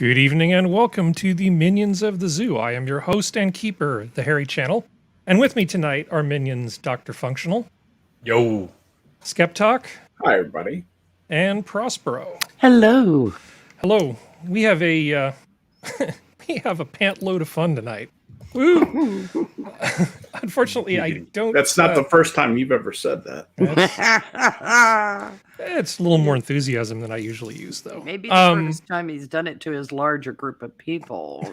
Good evening and welcome to the Minions of the Zoo. I am your host and keeper, the Harry Channel. And with me tonight are minions DrFunctional. Yo. SkepTock. Hi, everybody. And Prospero. Hello. Hello. We have a we have a pant load of fun tonight. Woo! Unfortunately, I don't. That's not the first time you've ever said that. It's a little more enthusiasm than I usually use, though. Maybe the first time he's done it to his larger group of people.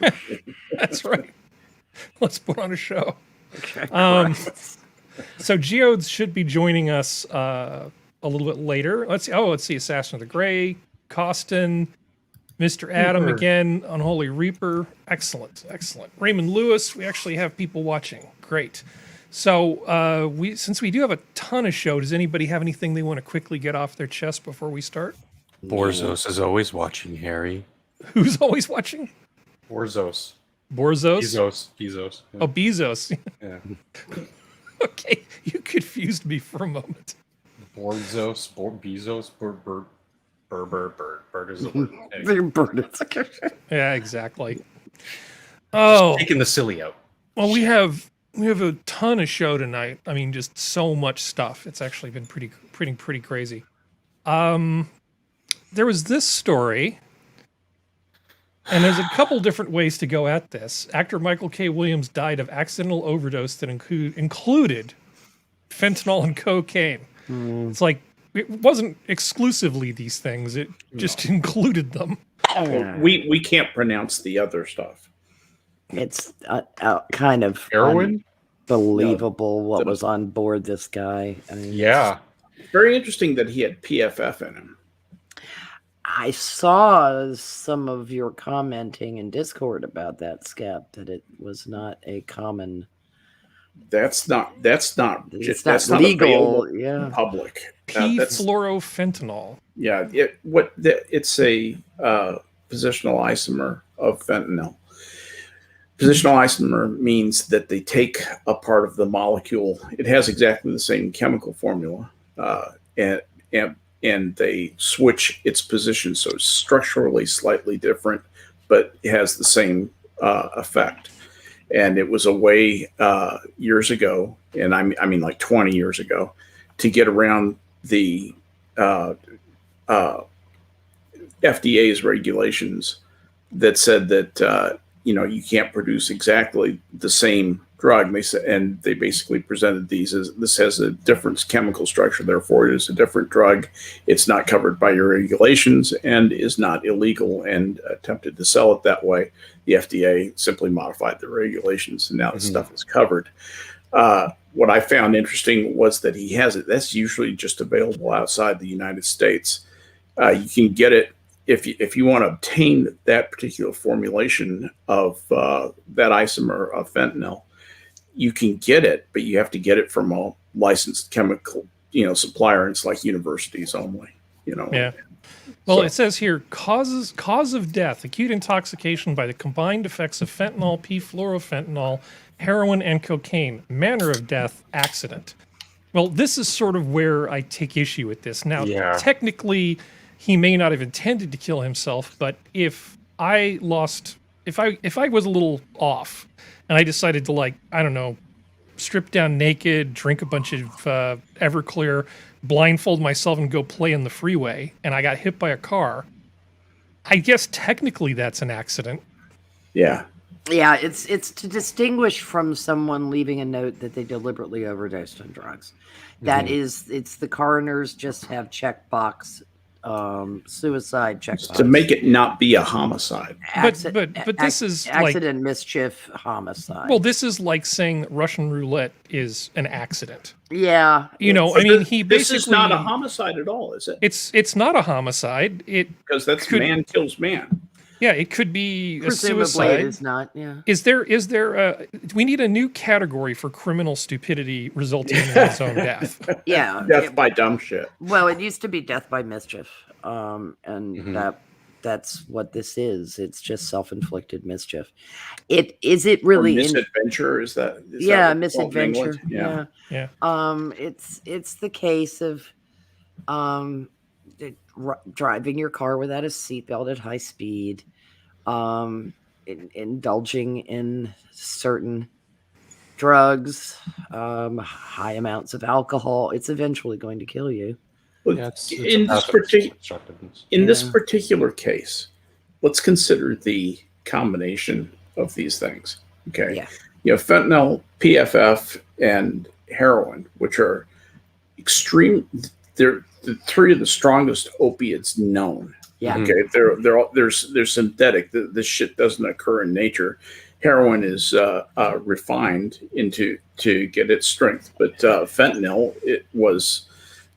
That's right. Let's put on a show. Okay, So Geodes should be joining us a little bit later. Let's see. Assassin of the Grey, Costin, Mr. Adam again, Unholy Reaper. Excellent. Raymond Lewis. We actually have people watching. Great. So since we do have a ton of show, does anybody have anything they want to quickly get off their chest before we start? Borzos is always watching, Harry. Who's always watching? Borzos. Bezos. Yeah. Oh, Bezos. Yeah. Okay, you confused me for a moment. Borzos, Bezos, Bird is the word. Bird. Yeah, exactly. Oh, Taking the silly out. well, we have a ton of show tonight. I mean, just so much stuff. It's actually been pretty crazy. There was this story, and there's a couple different ways to go at this. Actor Michael K. Williams died of accidental overdose that included fentanyl and cocaine. It's like it wasn't exclusively these things; it just included them. We can't pronounce the other stuff. It's kind of Heroin? unbelievable what was on board this guy. I mean, Yeah. Very interesting that he had PFF in him. I saw some of your commenting in Discord about that, Skep, that it was not a common. That's not It's not that's legal. available Yeah. in public. That's P-fluorofentanyl. it's a positional isomer of fentanyl. Positional isomer means that they take a part of the molecule. It has exactly the same chemical formula, and they switch its position, so it's structurally slightly different, but it has the same effect. And it was a way years ago, and I mean like 20 years ago, to get around the FDA's regulations that said that you can't produce exactly the same drug. They said, and they basically presented these as this has a different chemical structure, therefore it is a different drug. It's not covered by your regulations and is not illegal, and attempted to sell it that way. The FDA simply modified the regulations, and now the stuff is covered. What I found interesting was that he has it. That's usually just available outside the United States. You can get it if you want to obtain that particular formulation of that isomer of fentanyl. You can get it, but you have to get it from a licensed chemical, supplier. And it's like universities only, Yeah. Well, it says here, cause of death, acute intoxication by the combined effects of fentanyl, p-fluorofentanyl, heroin, and cocaine. Manner of death, accident. Well, this is sort of where I take issue with this. Now, technically, he may not have intended to kill himself, but if I was a little off, and I decided to strip down naked, drink a bunch of Everclear, blindfold myself and go play in the freeway, and I got hit by a car, I guess technically that's an accident. Yeah. Yeah, it's to distinguish from someone leaving a note that they deliberately overdosed on drugs. It's the coroners just have checkbox suicide checkbox To make it not be a homicide. But this is accident, mischief, homicide. Well, this is like saying Russian roulette is an accident. Yeah, he basically. This is not a homicide at all, is it? It's not a homicide. Because that's man kills man. Yeah, it could be a presumably suicide. it is not. Yeah. Is there we need a new category for criminal stupidity resulting in one's own death. Yeah, Death by dumb shit. Well, it used to be death by mischief, and that's what this is. It's just self-inflicted mischief. Is it really misadventure? Is that misadventure? Yeah. It's the case of driving your car without a seatbelt at high speed, indulging in certain drugs, high amounts of alcohol, it's eventually going to kill you. Well, Yeah, it's in a this passive particular destructiveness. in this particular case, let's consider the combination of these things. Okay, Yeah. you have fentanyl, PFF, and heroin, which are extreme. They're the three of the strongest opiates known. Yeah. Mhm. Okay, they're synthetic. This shit doesn't occur in nature. Heroin is refined to get its strength, but fentanyl, it was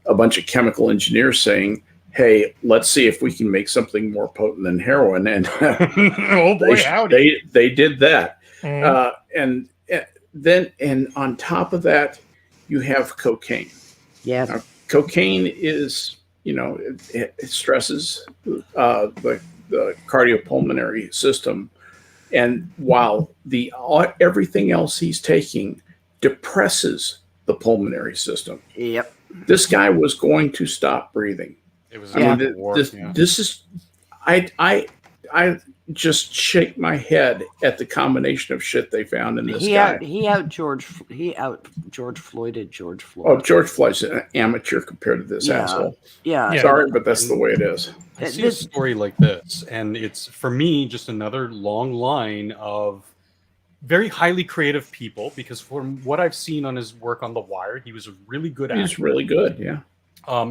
a bunch of chemical engineers saying, "Hey, let's see if we can make something more potent than heroin." And Oh boy, howdy. they did that. Mhm. And on top of that, you have cocaine. Yeah. Now, cocaine is, it stresses the cardiopulmonary system, and while everything else he's taking depresses the pulmonary system, Yep. this guy was going to stop breathing. It was I a mean, war. this is, I just shake my head at the combination of shit they found in this guy. He out George Floyded George Floyd. Oh, George Floyd's an amateur compared to this Yeah. asshole. Yeah. Yeah. Sorry, but that's the way it is. I see a story like this, and it's, for me, just another long line of very highly creative people, because from what I've seen on his work on The Wire, he was a really good actor. He's really good, yeah.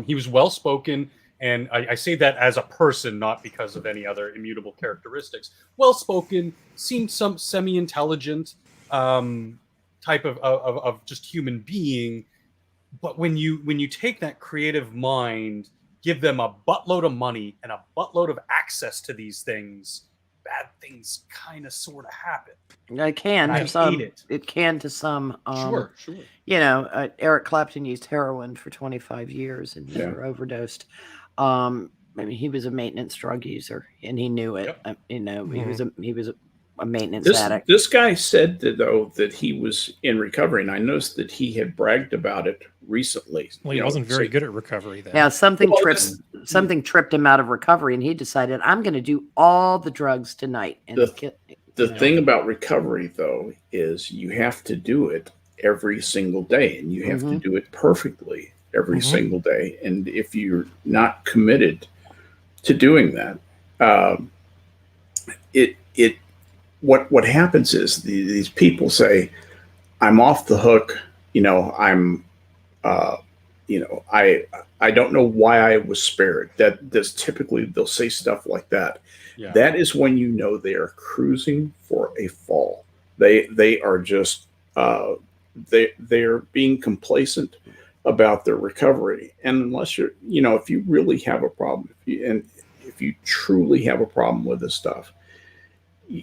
He was well-spoken, and I say that as a person, not because of any other immutable characteristics. Well-spoken, seemed some semi-intelligent type of just human being. But when you take that creative mind, give them a buttload of money and a buttload of access to these things, bad things kind of sort of happen. It can I to some. hate it. It can to some. Sure. Eric Clapton used heroin for 25 years and never overdosed. I mean, he was a maintenance drug user, and he knew it. Yep. He was a maintenance addict. This guy said that he was in recovery, and I noticed that he had bragged about it recently. Well, he wasn't very good at recovery then. Now something tripped him out of recovery, and he decided, I'm going to do all the drugs tonight. And The thing about recovery, though, is you have to do it every single day, and you have to do it perfectly every single day. And if you're not committed to doing that, what happens is these people say, "I'm off the hook." I don't know why I was spared. That's typically, they'll say stuff like that. Yeah. That is when you know they are cruising for a fall. They are just they are being complacent about their recovery. And unless you're, if you really have a problem, if you truly have a problem with this stuff,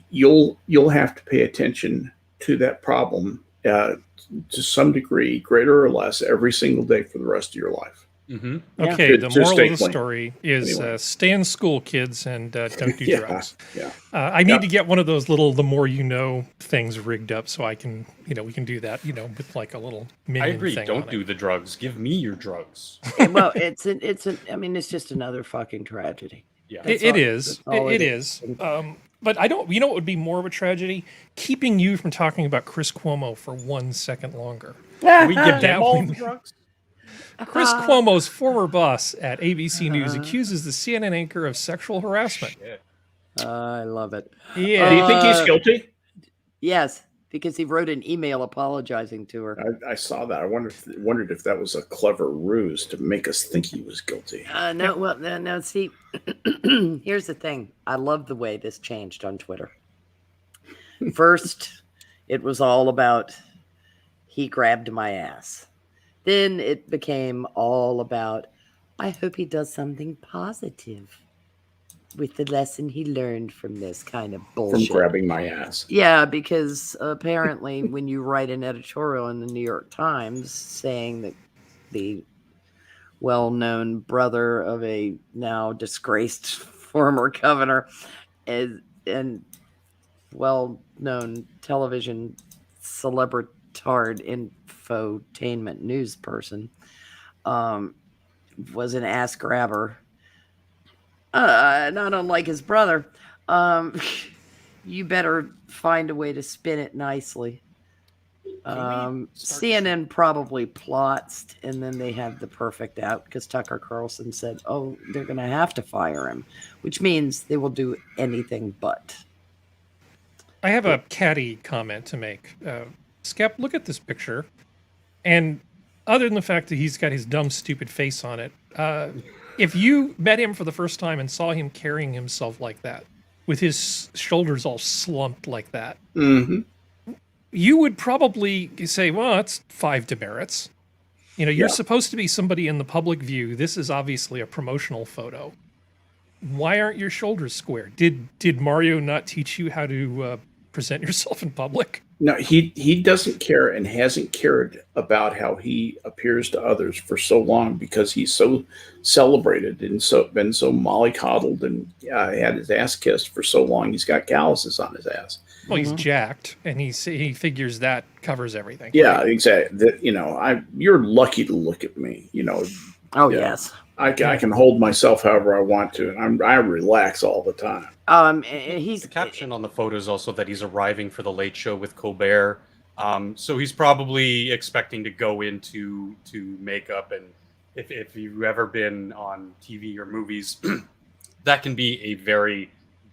you'll have to pay attention to that problem to some degree, greater or less, every single day for the rest of your life. Mm-hmm. Okay, To the moral stay of the clean. story is Anyway. stay in school, kids, and don't do drugs. Yeah. I need to get one of those little "the more you know" things rigged up so I can, we can do that, with like a little minion I agree. thing Don't on do the drugs. Give me your drugs. Well, it's just another fucking tragedy. Yeah. It is. all It it is. But I don't. You know what would be more of a tragedy? Keeping you from talking about Chris Cuomo for 1 second longer. We give That them all would- the drugs. Chris Cuomo's former boss at ABC News accuses the CNN anchor of sexual harassment. Shit. I love it. Yeah. Do you think he's guilty? Yes, because he wrote an email apologizing to her. I saw that. I wondered if that was a clever ruse to make us think he was guilty. No. See, here's the thing. I love the way this changed on Twitter. First, it was all about he grabbed my ass. Then it became all about, I hope he does something positive with the lesson he learned from this kind of From bullshit. grabbing my ass. Yeah, because apparently when you write an editorial in the New York Times saying that the well-known brother of a now disgraced former governor and well-known television celebritard infotainment news person was an ass grabber, not unlike his brother, You better find a way to spin it nicely. CNN probably plots, and then they have the perfect out because Tucker Carlson said, "Oh, they're going to have to fire him," which means they will do anything but. I have a catty comment to make. Skep, look at this picture, and other than the fact that he's got his dumb, stupid face on it, if you met him for the first time and saw him carrying himself like that, with his shoulders all slumped like that, you would probably say, well, that's 5 demerits. You know, you're supposed to be somebody in the public view. This is obviously a promotional photo. Why aren't your shoulders square? Did Mario not teach you how to present yourself in public? No, he doesn't care and hasn't cared about how he appears to others for so long because he's so celebrated and been so mollycoddled and had his ass kissed for so long. He's got calluses on his ass. Well, he's jacked, and he figures that covers everything. Yeah, exactly. You're lucky to look at me. You know. Oh yes. I can hold myself however I want to, and I relax all the time. He's the caption on the photo is also that he's arriving for the Late Show with Colbert. So he's probably expecting to go into makeup, and if you've ever been on TV or movies, that can be a very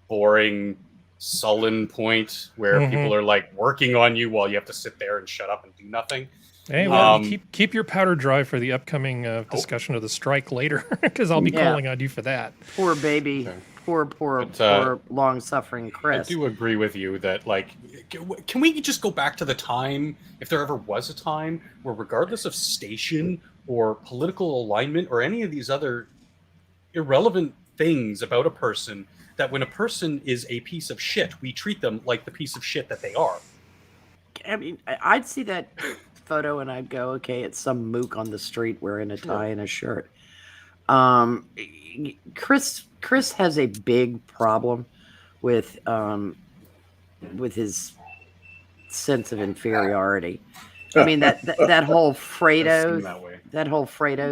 boring, sullen point where people are like working on you while you have to sit there and shut up and do nothing. Hey, well, keep your powder dry for the upcoming discussion of the strike later, because I'll be calling on you for that. Poor baby. Okay. Poor long-suffering Chris. I do agree with you that, like, can we just go back to the time, if there ever was a time, where regardless of station or political alignment or any of these other irrelevant things about a person, that when a person is a piece of shit, we treat them like the piece of shit that they are. I mean, I'd see that photo and I'd go, okay, it's some mook on the street wearing a tie and a shirt. Chris has a big problem with his sense of inferiority. I mean that whole Fredo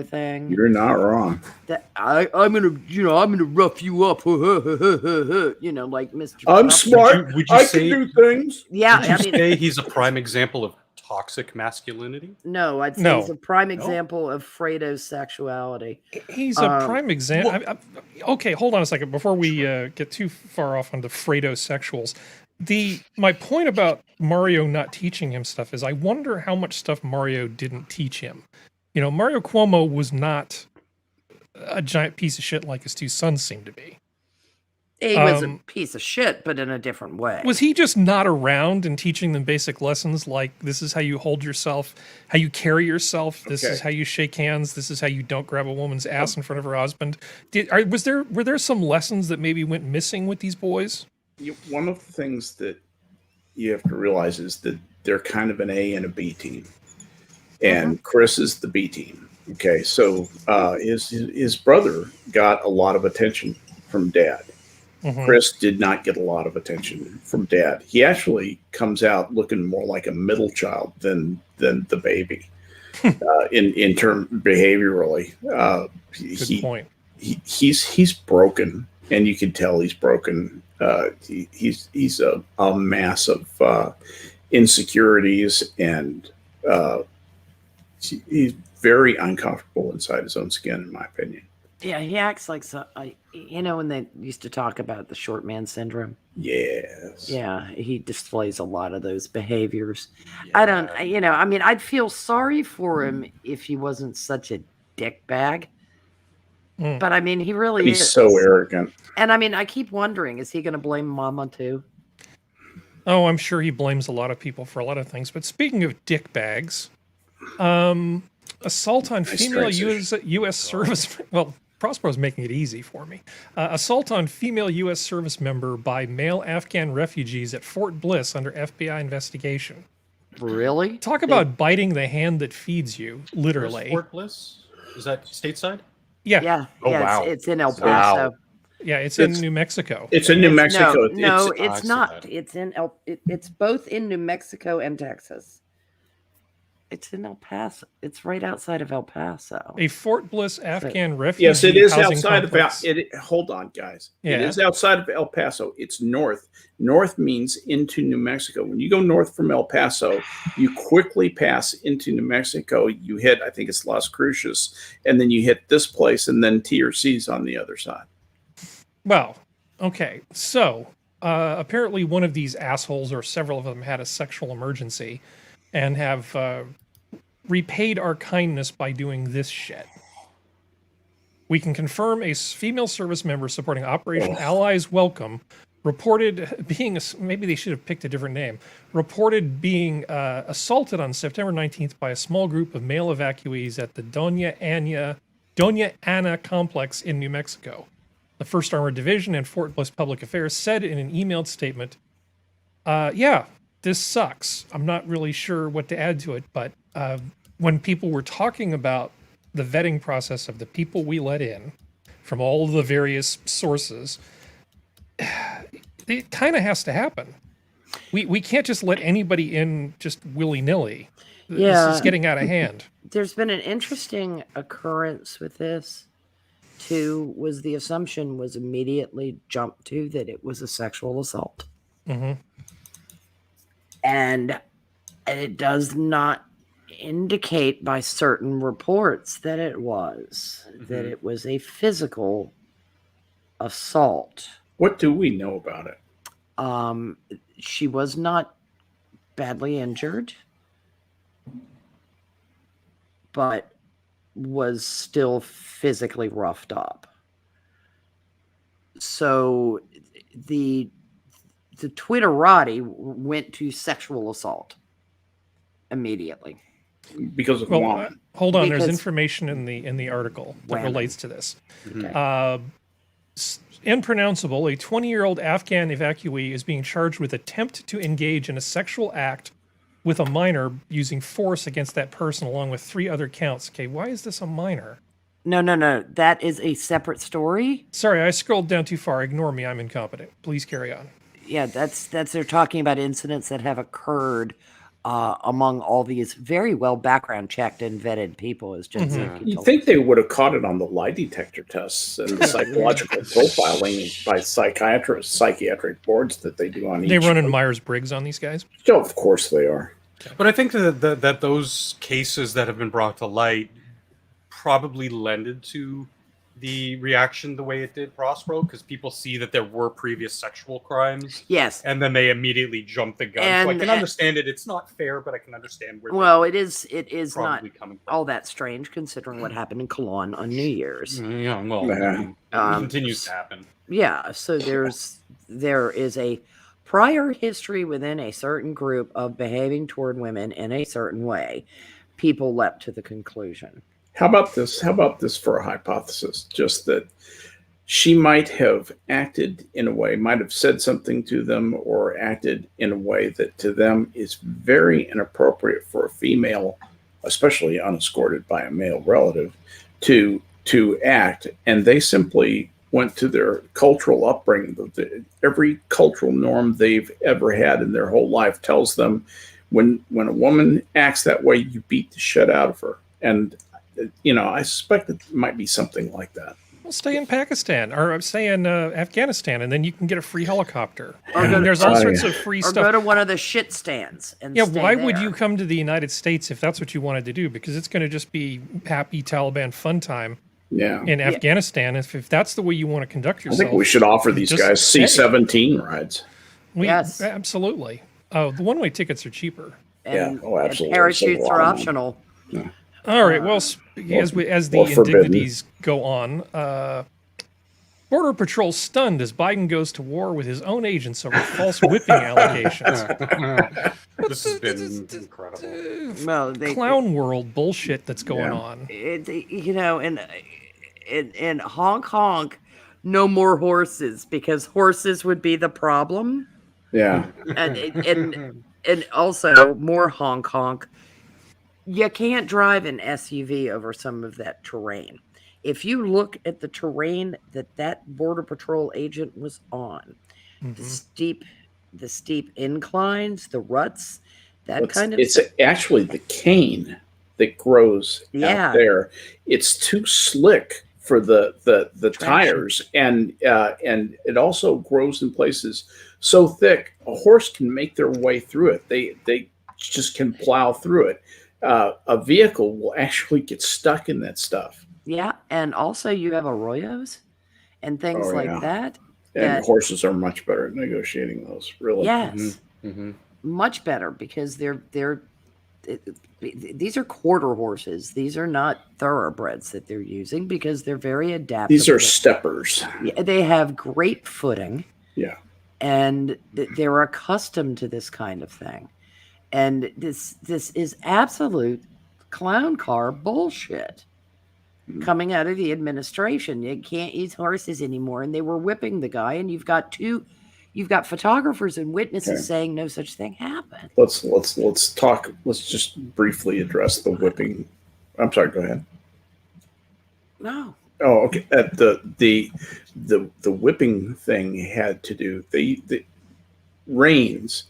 thing. You're not wrong. That I'm gonna rough you up. You know, like Mr. I'm Trump. smart. Would you I say, can do things. Yeah, would you say he's a prime example of toxic masculinity? No, I'd say he's a prime example of Fredo's sexuality. He's a prime example. Okay, hold on a second before we get too far off on the Fredo sexuals. My point about Mario not teaching him stuff is I wonder how much stuff Mario didn't teach him. You know, Mario Cuomo was not a giant piece of shit like his two sons seem to be. He was a piece of shit, but in a different way. Was he just not around and teaching them basic lessons like this is how you hold yourself, how you carry yourself, this is how you shake hands, this is how you don't grab a woman's ass in front of her husband? Were there some lessons that maybe went missing with these boys? One of the things that you have to realize is that they're kind of an A and a B team, and Chris is the B team. Okay, so his brother got a lot of attention from Dad. Chris did not get a lot of attention from Dad. He actually comes out looking more like a middle child than the baby in term behaviorally. Good point. He's broken, and you can tell he's broken. He's a mass of insecurities, and he's very uncomfortable inside his own skin, in my opinion. Yeah, he acts like when they used to talk about the short man syndrome. Yes. Yeah, he displays a lot of those behaviors. Yeah. I'd feel sorry for him if he wasn't such a dickbag. But I mean, he really is. He's so arrogant. And I mean, I keep wondering, is he going to blame Mama too? Oh, I'm sure he blames a lot of people for a lot of things. But speaking of dickbags, assault on female U.S. service. Well, Prospero's making it easy for me. Assault on female U.S. service member by male Afghan refugees at Fort Bliss under FBI investigation. Really? Talk about biting the hand that feeds you, literally. Fort Bliss? Is that stateside? Yeah. Yeah. Oh, wow. It's in El Paso. Wow. Yeah, it's in New Mexico. It's in New Mexico. No, it's not. It's in it's both in New Mexico and Texas. It's in El Paso. It's right outside of El Paso. A Fort Bliss Afghan refugee Yes, it is housing outside complex. of hold on, guys. Yeah. It is outside of El Paso. It's north. North means into New Mexico. When you go north from El Paso, you quickly pass into New Mexico. You hit, I think it's Las Cruces, and then you hit this place, and then TRC's on the other side. Well, okay. So apparently one of these assholes, or several of them, had a sexual emergency and have repaid our kindness by doing this shit. We can confirm a female service member supporting Operation Allies Welcome reported being, maybe they should have picked a different name, reported being assaulted on September 19th by a small group of male evacuees at the Doña Ana complex in New Mexico. The 1st Armored Division and Fort Bliss Public Affairs said in an emailed statement, yeah, this sucks. I'm not really sure what to add to it, but when people were talking about the vetting process of the people we let in from all of the various sources, it kind of has to happen. We can't just let anybody in just willy-nilly. Yeah. This is getting out of hand. There's been an interesting occurrence with this, too, was the assumption was immediately jumped to that it was a sexual assault. Mm-hmm. And it does not indicate by certain reports that it was, that it was a physical assault. What do we know about it? She was not badly injured, but was still physically roughed up. So the Twitterati went to sexual assault immediatly. Because of Well, Juan. hold on. There's Because- information in the article that Wham. relates to this. Okay. Impronounceable, a 20-year-old Afghan evacuee is being charged with attempt to engage in a sexual act with a minor using force against that person, along with 3 other counts. Okay, why is this a minor? No. That is a separate story. Sorry, I scrolled down too far. Ignore me. I'm incompetent. Please carry on. Yeah, that's they're talking about incidents that have occurred among all these very well background checked and vetted people. As Jensen You think they would have caught it on the lie detector tests and the psychological profiling by psychiatric boards that they do on each. They running Myers-Briggs on these guys? Oh, of course they are. But I think that those cases that have been brought to light probably lended to the reaction the way it did, Prospero, because people see that there were previous sexual crimes. Yes. And then they immediately jump the gun. So I can understand it. It's not fair, but I can understand where Well, it is probably not coming from. all that strange considering what happened in Cologne on New Year's. Yeah, well, Yeah. it continues to happen. Yeah, so there is a prior history within a certain group of behaving toward women in a certain way. People leapt to the conclusion. How about this? How about this for a hypothesis? Just that she might have acted in a way, might have said something to them or acted in a way that to them is very inappropriate for a female, especially unescorted by a male relative, to act. And they simply went to their cultural upbringing. Every cultural norm they've ever had in their whole life tells them when a woman acts that way, you beat the shit out of her. And I suspect it might be something like that. Well, stay in Pakistan or stay in Afghanistan, and then you can get a free helicopter. Or And go to- there's all sorts of free Or stuff. go to one of the shit stands and Yeah, stay why would there. you come to the United States if that's what you wanted to do? Because it's going to just be happy Taliban fun time Yeah. in Afghanistan. If that's the way you want to conduct I yourself. think we should offer these Just guys say. C-17 rides. Yes. Absolutely. Oh, the one-way tickets are cheaper. And, Yeah, absolutely. and parachutes Save a lot are of money. optional. All right. Well, as the forbidden. indignities go on, Border Patrol stunned as Biden goes to war with his own agents over false whipping allegations. This has been incredible. Well, Clown world bullshit that's going on. in honk honk, no more horses because horses would be the problem, Yeah. and also more honk honk. You can't drive an SUV over some of that terrain. If you look at the terrain that Border Patrol agent was on, the steep inclines, the ruts, That kind of It's actually the cane that grows Yeah. out there. It's too slick for the Traction. tires, and it also grows in places so thick a horse can make their way through it. They just can plow through it. A vehicle will actually get stuck in that stuff. Yeah, and also you have arroyos and things Oh, like yeah. that. And that- horses are much better at negotiating those. Really, Yes, Mm-hmm. much better because these are quarter horses. These are not thoroughbreds that they're using because they're very adaptable. these are steppers. Yeah, they have great footing. Yeah. And they're accustomed to this kind of thing. And this is absolute clown car bullshit coming out of the administration. You can't use horses anymore, and they were whipping the guy. And you've got photographers and witnesses saying no such thing happened. Let's talk. Let's just briefly address the whipping. I'm sorry. Go ahead. No. Oh, okay. The whipping thing had to do. The reins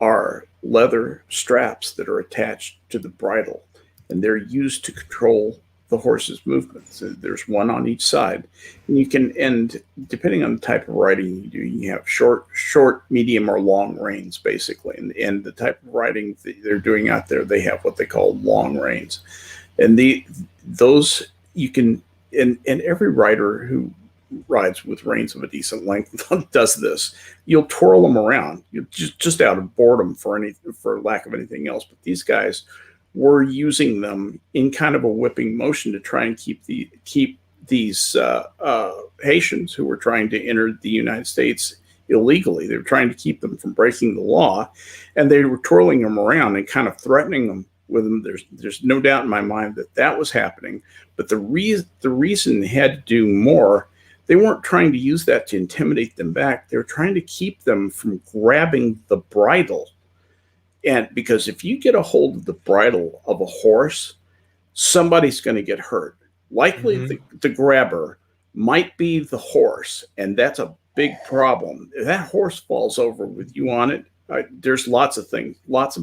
are leather straps that are attached to the bridle, and they're used to control the horse's movements. There's one on each side, and depending on the type of riding you do, you have short, medium, or long reins, basically. And the type of riding that they're doing out there, they have what they call long reins, and those you can. And every rider who rides with reins of a decent length does this. You'll twirl them around, just out of boredom for lack of anything else. But these guys were using them in kind of a whipping motion to try and keep these Haitians who were trying to enter the United States illegally. They were trying to keep them from breaking the law, and they were twirling them around and kind of threatening them with them. There's no doubt in my mind that was happening. But the reason they had to do more, they weren't trying to use that to intimidate them back. They were trying to keep them from grabbing the bridle. And because if you get a hold of the bridle of a horse, somebody's going to get hurt. Likely the grabber might be the horse, and that's a big problem. If that horse falls over with you on it, there's lots of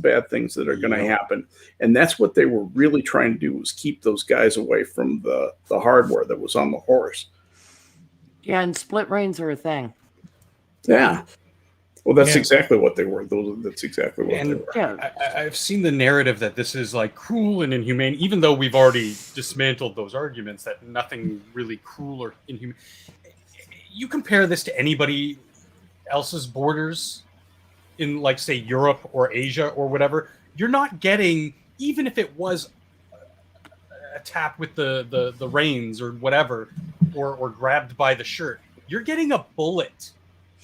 bad things that are going to happen. And that's what they were really trying to do, was keep those guys away from the hardware that was on the horse. Yeah, and split reins are a thing. Yeah. Well, that's exactly what they were. That's exactly what they were. Yeah. I've seen the narrative that this is like cruel and inhumane, even though we've already dismantled those arguments that nothing really cruel or inhumane. You compare this to anybody else's borders in, like, say, Europe or Asia or whatever, you're not getting, even if it was a tap with the reins or whatever, or grabbed by the shirt, you're getting a bullet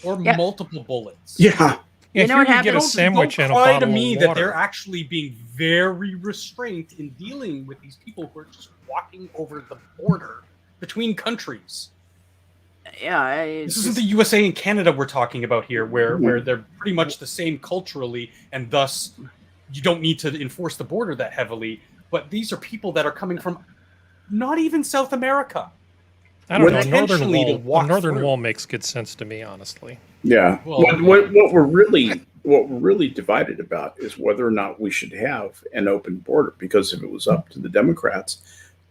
or multiple bullets. Yeah. You know what you get a happens? sandwich Don't and a cry bottle to me of that water. they're actually being very restrained in dealing with these people who are just walking over the border between countries. Yeah, This isn't the USA and Canada we're talking about here, where they're pretty much the same culturally, and thus you don't need to enforce the border that heavily. But these are people that are coming from not even South America. I don't know. Intentionally to walk The Northern through. Wall makes good sense to me, honestly. Yeah. Well, what we're really divided about is whether or not we should have an open border. Because if it was up to the Democrats,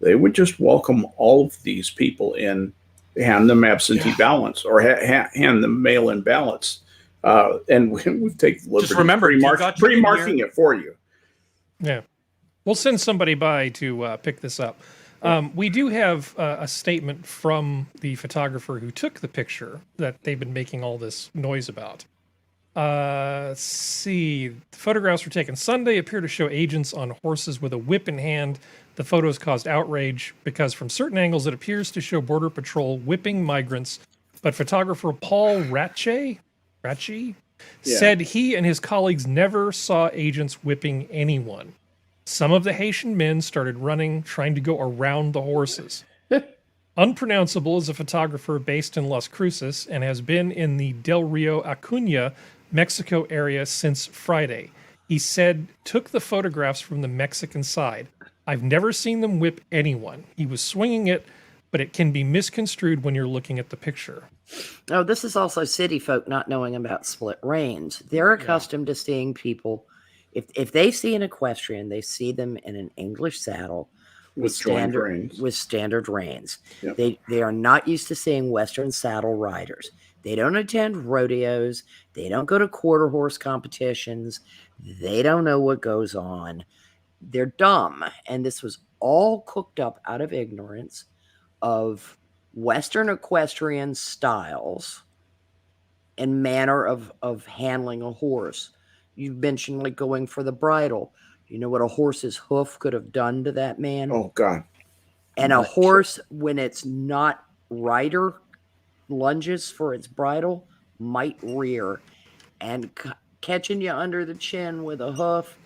they would just welcome all of these people in, hand them absentee ballots, or hand them mail-in ballots, and we've taken the liberty Just remember, pre-marking it for you. Yeah. We'll send somebody by to pick this up. We do have a statement from the photographer who took the picture that they've been making all this noise about. Let's see. The photographs were taken Sunday, appear to show agents on horses with a whip in hand. The photos caused outrage because from certain angles it appears to show Border Patrol whipping migrants. But photographer Paul Ratche said he and his colleagues never saw agents whipping anyone. Some of the Haitian men started running, trying to go around the horses. Unpronounceable is a photographer based in Las Cruces and has been in the Del Rio Acuna, Mexico area since Friday. He said, took the photographs from the Mexican side. I've never seen them whip anyone. He was swinging it, but it can be misconstrued when you're looking at the picture. Oh, this is also city folk not knowing about split reins. They're accustomed to seeing people If they see an equestrian, they see them in an English saddle With joined reins. with standard reins. Yep. They are not used to seeing Western saddle riders. They don't attend rodeos. They don't go to quarter horse competitions. They don't know what goes on. They're dumb. And this was all cooked up out of ignorance of Western equestrian styles and manner of handling a horse. You mentioned like going for the bridle. You know what a horse's hoof could have done to that man? Oh God! And a horse, when it's not rider lunges for its bridle, might rear, and catching you under the chin with a hoof,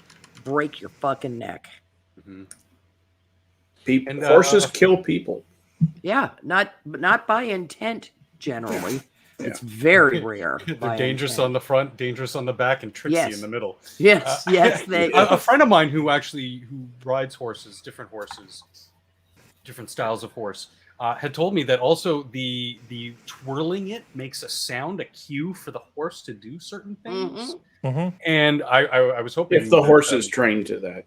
break your fucking neck. Mm-hmm. Horses kill people. Yeah, not by intent generally. Yeah. It's very rare. They're dangerous on the front, dangerous on the back, and tricksy in the middle. Yes, yes. A friend of mine who rides horses, different styles of horse, had told me that also the twirling it makes a sound, a cue for the horse to do certain things. Mm-hmm. And I was hoping if the horse is trained to that,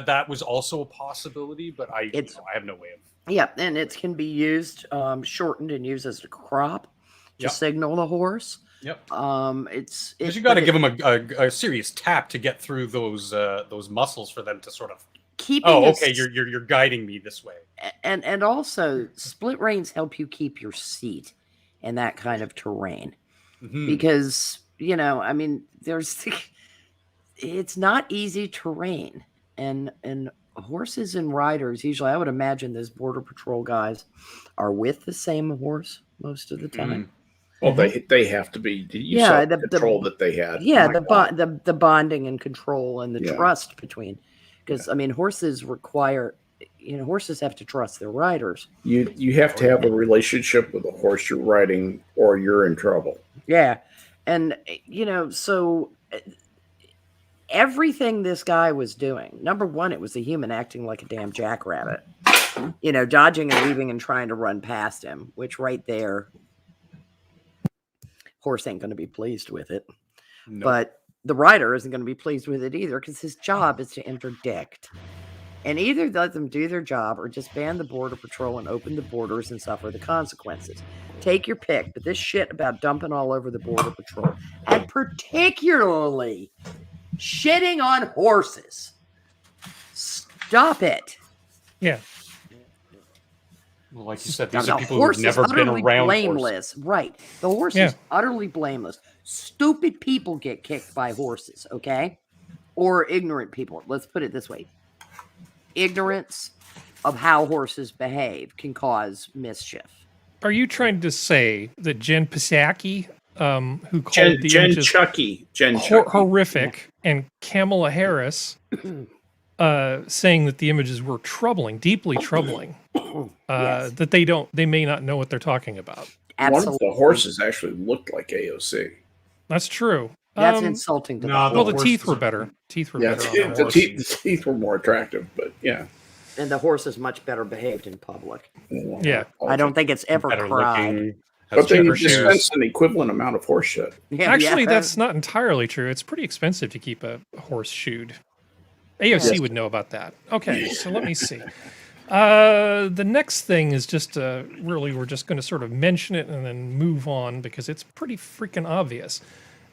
that was also a possibility, but I have no way of. Yeah, and it can be used shortened and used as a crop to signal the horse. Yep. It's you got to give them a serious tap to get through those muscles for them to sort of keep. You're guiding me this way. And also split reins help you keep your seat in that kind of terrain, because it's not easy terrain, and horses and riders, usually I would imagine those border patrol guys are with the same horse most of the time. Well, they have to be. You saw the control that they had. Yeah, the bonding and control and the trust between, because horses require, horses have to trust their riders. You have to have a relationship with the horse you're riding, or you're in trouble. Yeah, and so. Everything this guy was doing, number one, it was a human acting like a damn jackrabbit, dodging and weaving and trying to run past him, which right there, horse ain't going to be pleased with it. Nope. But the rider isn't going to be pleased with it either, because his job is to interdict. And either let them do their job or just ban the border patrol and open the borders and suffer the consequences. Take your pick, but this shit about dumping all over the border patrol, and particularly shitting on horses. Stop it. Yeah. Well, like you said, these are people who've never been around blameless. Horses. Right. The horse is utterly blameless. Stupid people get kicked by horses, okay? Or ignorant people. Let's put it this way. Ignorance of how horses behave can cause mischief. Are you trying to say that Jen Psaki, who called the images horrific, and Kamala Harris saying that the images were troubling, deeply troubling, that they may not know what they're talking about? Absolutely. One of the horses actually looked like AOC. That's true. That's insulting to them. Well, the teeth were better. Teeth were better. The teeth were more attractive, but and the horse is much better behaved in public. Yeah. I don't think it's ever cried. But they dispense an equivalent amount of horse shit. Yeah, actually, that's not entirely true. It's pretty expensive to keep a horse shoed. AOC would know about that. Okay, so let me see. The next thing is just really, we're just going to sort of mention it and then move on because it's pretty freaking obvious.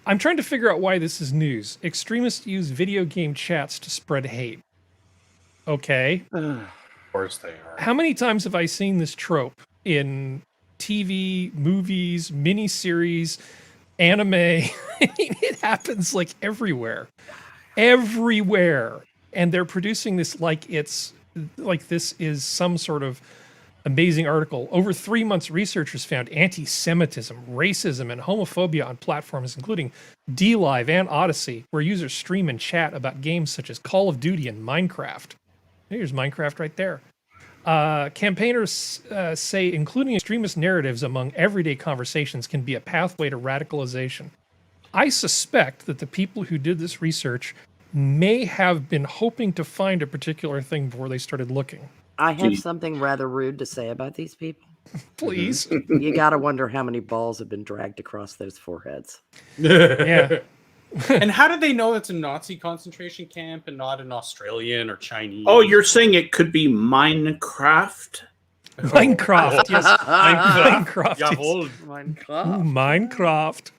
I'm trying to figure out why this is news. Extremists use video game chats to spread hate. Okay. Of course they are. How many times have I seen this trope in TV, movies, miniseries, anime? It happens like everywhere. And they're producing this like this is some sort of amazing article. Over 3 months, researchers found anti-Semitism, racism, and homophobia on platforms including DLive and Odyssey, where users stream and chat about games such as Call of Duty and Minecraft. Here's Minecraft right there. Campaigners say including extremist narratives among everyday conversations can be a pathway to radicalization. I suspect that the people who did this research may have been hoping to find a particular thing before they started looking. I have something rather rude to say about these people. Please. You got to wonder how many balls have been dragged across those foreheads. Yeah. And how did they know it's a Nazi concentration camp and not an Australian or Chinese? Oh, you're saying it could be Minecraft? Minecraft, yes. Minecraft. Jawohl. Minecraft. Ooh, Minecraft.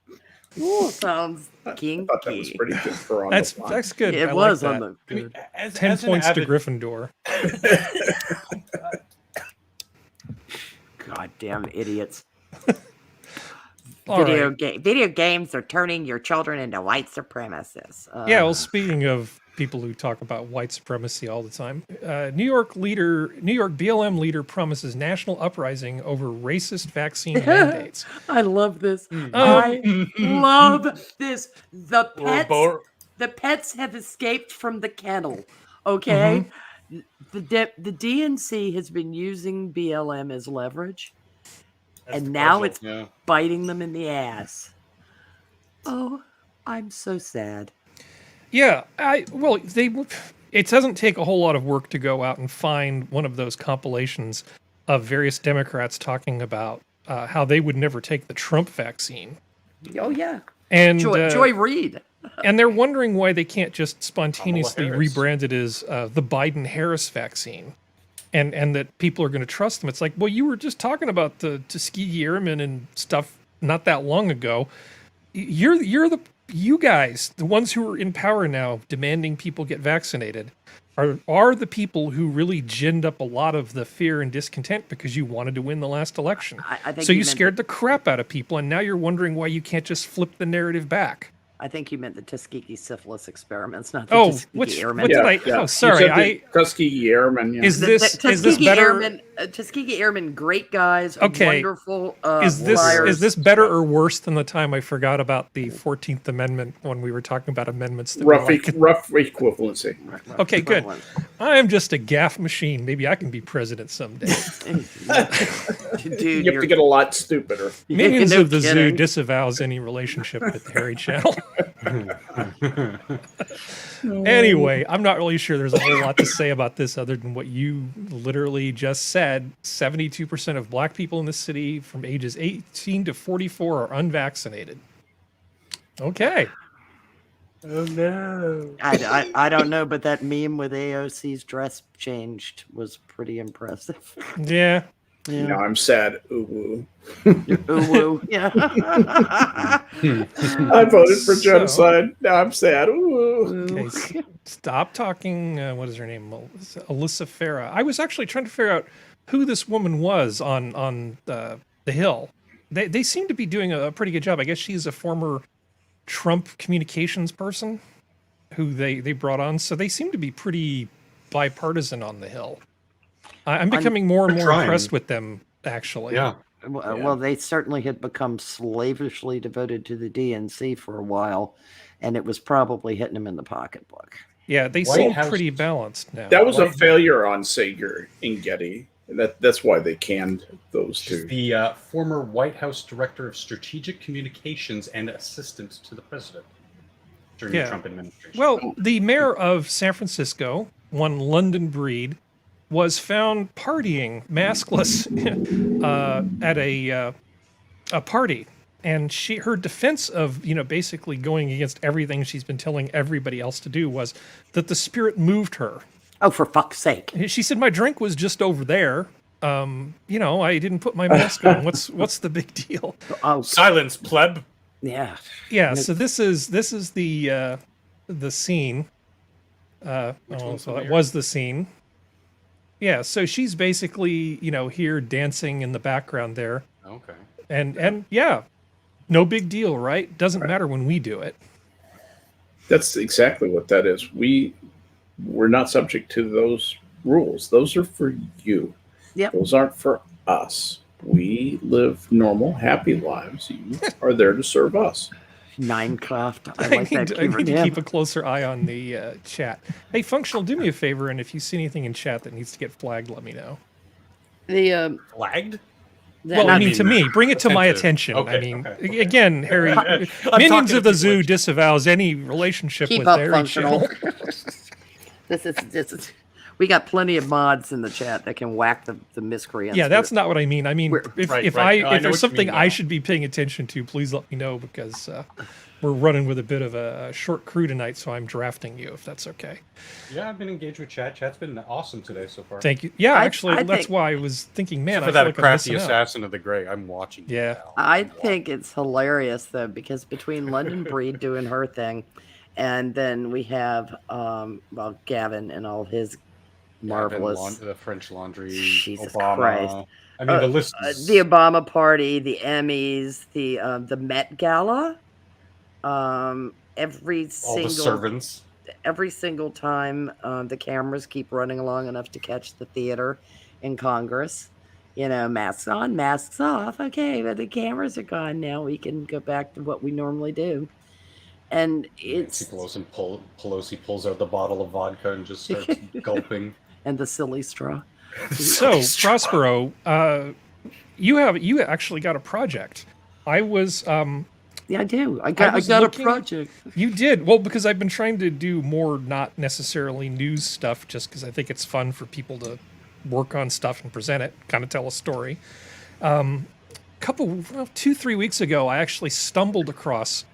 Ooh, sounds I kinky. thought that was pretty good for on That's the fly. that's good. It I was like on that. the good. 10 as an points to avid- Gryffindor. Goddamn idiots. All right. Video games are turning your children into white supremacists. Yeah, well, speaking of people who talk about white supremacy all the time, New York BLM leader promises national uprising over racist vaccine mandates. I love this. Um, I love this. Or- The pets have escaped from the kennel. Okay, the DNC has been using BLM as leverage, and now it's yeah. biting them in the ass. Oh, I'm so sad. Yeah, it doesn't take a whole lot of work to go out and find one of those compilations of various Democrats talking about how they would never take the Trump vaccine. Oh yeah, And Joy Reid. and they're wondering why they can't just spontaneously Harris. rebrand it as the Biden-Harris vaccine, and that people are going to trust them. It's like, well, you were just talking about the Tuskegee Airmen and stuff not that long ago. You guys, the ones who are in power now, demanding people get vaccinated, are the people who really ginned up a lot of the fear and discontent because you wanted to win the last election. I think So you you meant scared the crap out of people, and now you're wondering why you can't just flip the narrative back. I think you meant the Tuskegee syphilis experiments, not the Oh, Tuskegee Airmen. what did I? Yeah. Oh, You sorry. said the Tuskegee Airmen. Yeah. Is The this Tuskegee better? Airmen, Tuskegee Airmen, great guys, Okay. wonderful Is flyers. this better or worse than the time I forgot about the 14th Amendment when we were talking about amendments? That we rough like? rough equivalency? Okay, good. I am just a gaff machine. Maybe I can be president someday. Dude, You have to get a lot stupider. Minions no of the Zoo kidding. disavows any relationship with the Harry Channel. Anyway, I'm not really sure there's a whole lot to say about this other than what you literally just said. 72% of black people in the city from ages 18 to 44 are unvaccinated. Okay. Oh no. I don't know, but that meme with AOC's dress changed was pretty impressive. Yeah. Now I'm sad. Ooh, Ooh, woo. Yeah. I voted for So- genocide. Now I'm sad. Ooh. Okay, stop talking. What is her name? Alyssa Farah. I was actually trying to figure out who this woman was on the Hill. They seem to be doing a pretty good job. I guess she's a former Trump communications person who they brought on. So they seem to be pretty bipartisan on the Hill. I'm becoming more and They're more trying. impressed with them, actually. Yeah. Well, they certainly had become slavishly devoted to the DNC for a while, and it was probably hitting them in the pocketbook. Yeah, they White seem House- pretty said now. That was a Why- failure on Sager and Getty. That's why they canned those She's two. the former White House Director of Strategic Communications and Assistant to the President during Yeah. the Trump administration. Well, the mayor of San Francisco, one London Breed, was found partying maskless at a party, and her defense of basically going against everything she's been telling everybody else to do was that the spirit moved her. Oh, for fuck's sake! She said, "My drink was just over there. I didn't put my mask on. What's the big deal?" Oh, Silence, pleb. yeah. Yeah. So this is the scene. So it was the scene. Yeah, so she's basically, here dancing in the background there. Okay. And yeah, no big deal, right? Doesn't matter when we do it. That's exactly what that is. We're not subject to those rules. Those are for you. Yep. Those aren't for us. We live normal, happy lives. You are there to serve us. Minecraft. I I like need, that to, I keyword. need to Yeah. keep a closer eye on the chat. Hey, Functional, do me a favor, and if you see anything in chat that needs to get flagged, let me know. The Flagged? Well, I mean, to me, bring it to my Attentive. attention. Okay, I mean, okay. again, Harry, I'm Minions talking of the to Zoo people disavows any relationship keep with up, Harry functional. Channel. This is We got plenty of mods in the chat that can whack the miscreants. Yeah, that's not what I mean. I mean, if Right, if right. I No, I if know there's what you something mean I now. should be paying attention to, please let me know, because we're running with a bit of a short crew tonight, so I'm drafting you if that's okay. Yeah, I've been engaged with chat. Chat's been awesome today so far. Thank you. Yeah, actually, I that's think- why I was thinking, man, Except I for feel that like I'm crafty missing out. assassin of the gray. I'm watching. you Yeah. now. I I'm think it's hilarious though, because between London Breed doing her thing, and then we have Gavin and all his marvelous the French Laundry, Jesus Obama. Christ. I mean, the list is The Obama party, the Emmys, the Met Gala, every all the servants. single time the cameras keep running along enough to catch the theater in Congress. You know, masks on, masks off. Okay, but the cameras are gone now. We can go back to what we normally do. And Nancy it's Pelosi pulls out the bottle of vodka and just starts gulping. and the silly straw. So, Prospero, you actually got a project. I was Yeah, I do. I I got was a looking- project. You did. Well, because I've been trying to do more not necessarily news stuff, just because I think it's fun for people to work on stuff and present it, kind of tell a story. 2-3 weeks ago, I actually stumbled across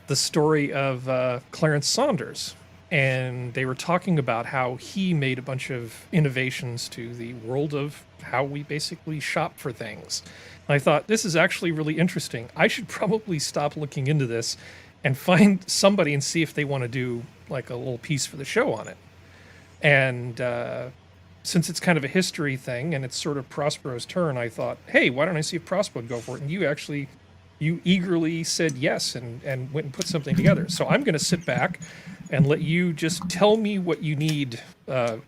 the story of Clarence Saunders. And they were talking about how he made a bunch of innovations to the world of how we basically shop for things. And I thought, this is actually really interesting. I should probably stop looking into this and find somebody and see if they want to do like a little piece for the show on it. And since it's kind of a history thing and it's sort of Prospero's turn, I thought, hey, why don't I see if Prospero would go for it? And you eagerly said yes and went and put something together. So I'm going to sit back and let you just tell me what you need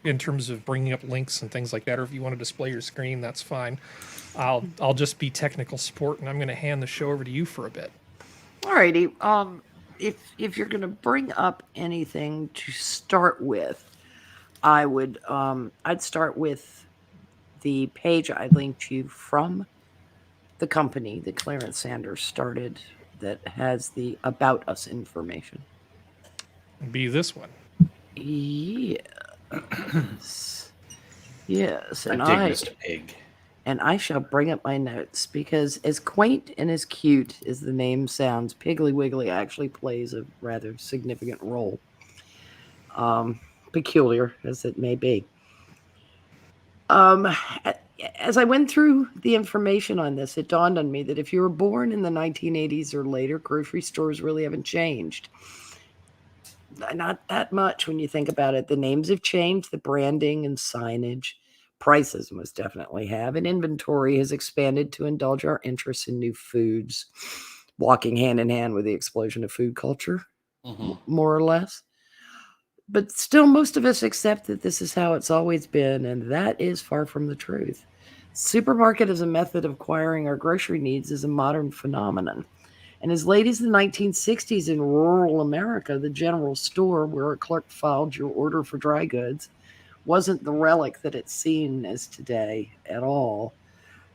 in terms of bringing up links and things like that. Or if you want to display your screen, that's fine. I'll just be technical support, and I'm going to hand the show over to you for a bit. Alrighty. If you're gonna bring up anything to start with, I'd start with the page I linked you from the company that Clarence Saunders started that has the About Us information. Be this one. Yes. Yes. And I dig Mr. Pig. And I shall bring up my notes, because as quaint and as cute as the name sounds, Piggly Wiggly actually plays a rather significant role, peculiar as it may be. As I went through the information on this, it dawned on me that if you were born in the 1980s or later, grocery stores really haven't changed. Not that much when you think about it. The names have changed, the branding and signage. Prices most definitely have, and inventory has expanded to indulge our interests in new foods, walking hand in hand with the explosion of food culture, more or less. But still, most of us accept that this is how it's always been, and that is far from the truth. Supermarket as a method of acquiring our grocery needs is a modern phenomenon. And as late as the 1960s in rural America, the general store where a clerk filed your order for dry goods wasn't the relic that it's seen as today at all.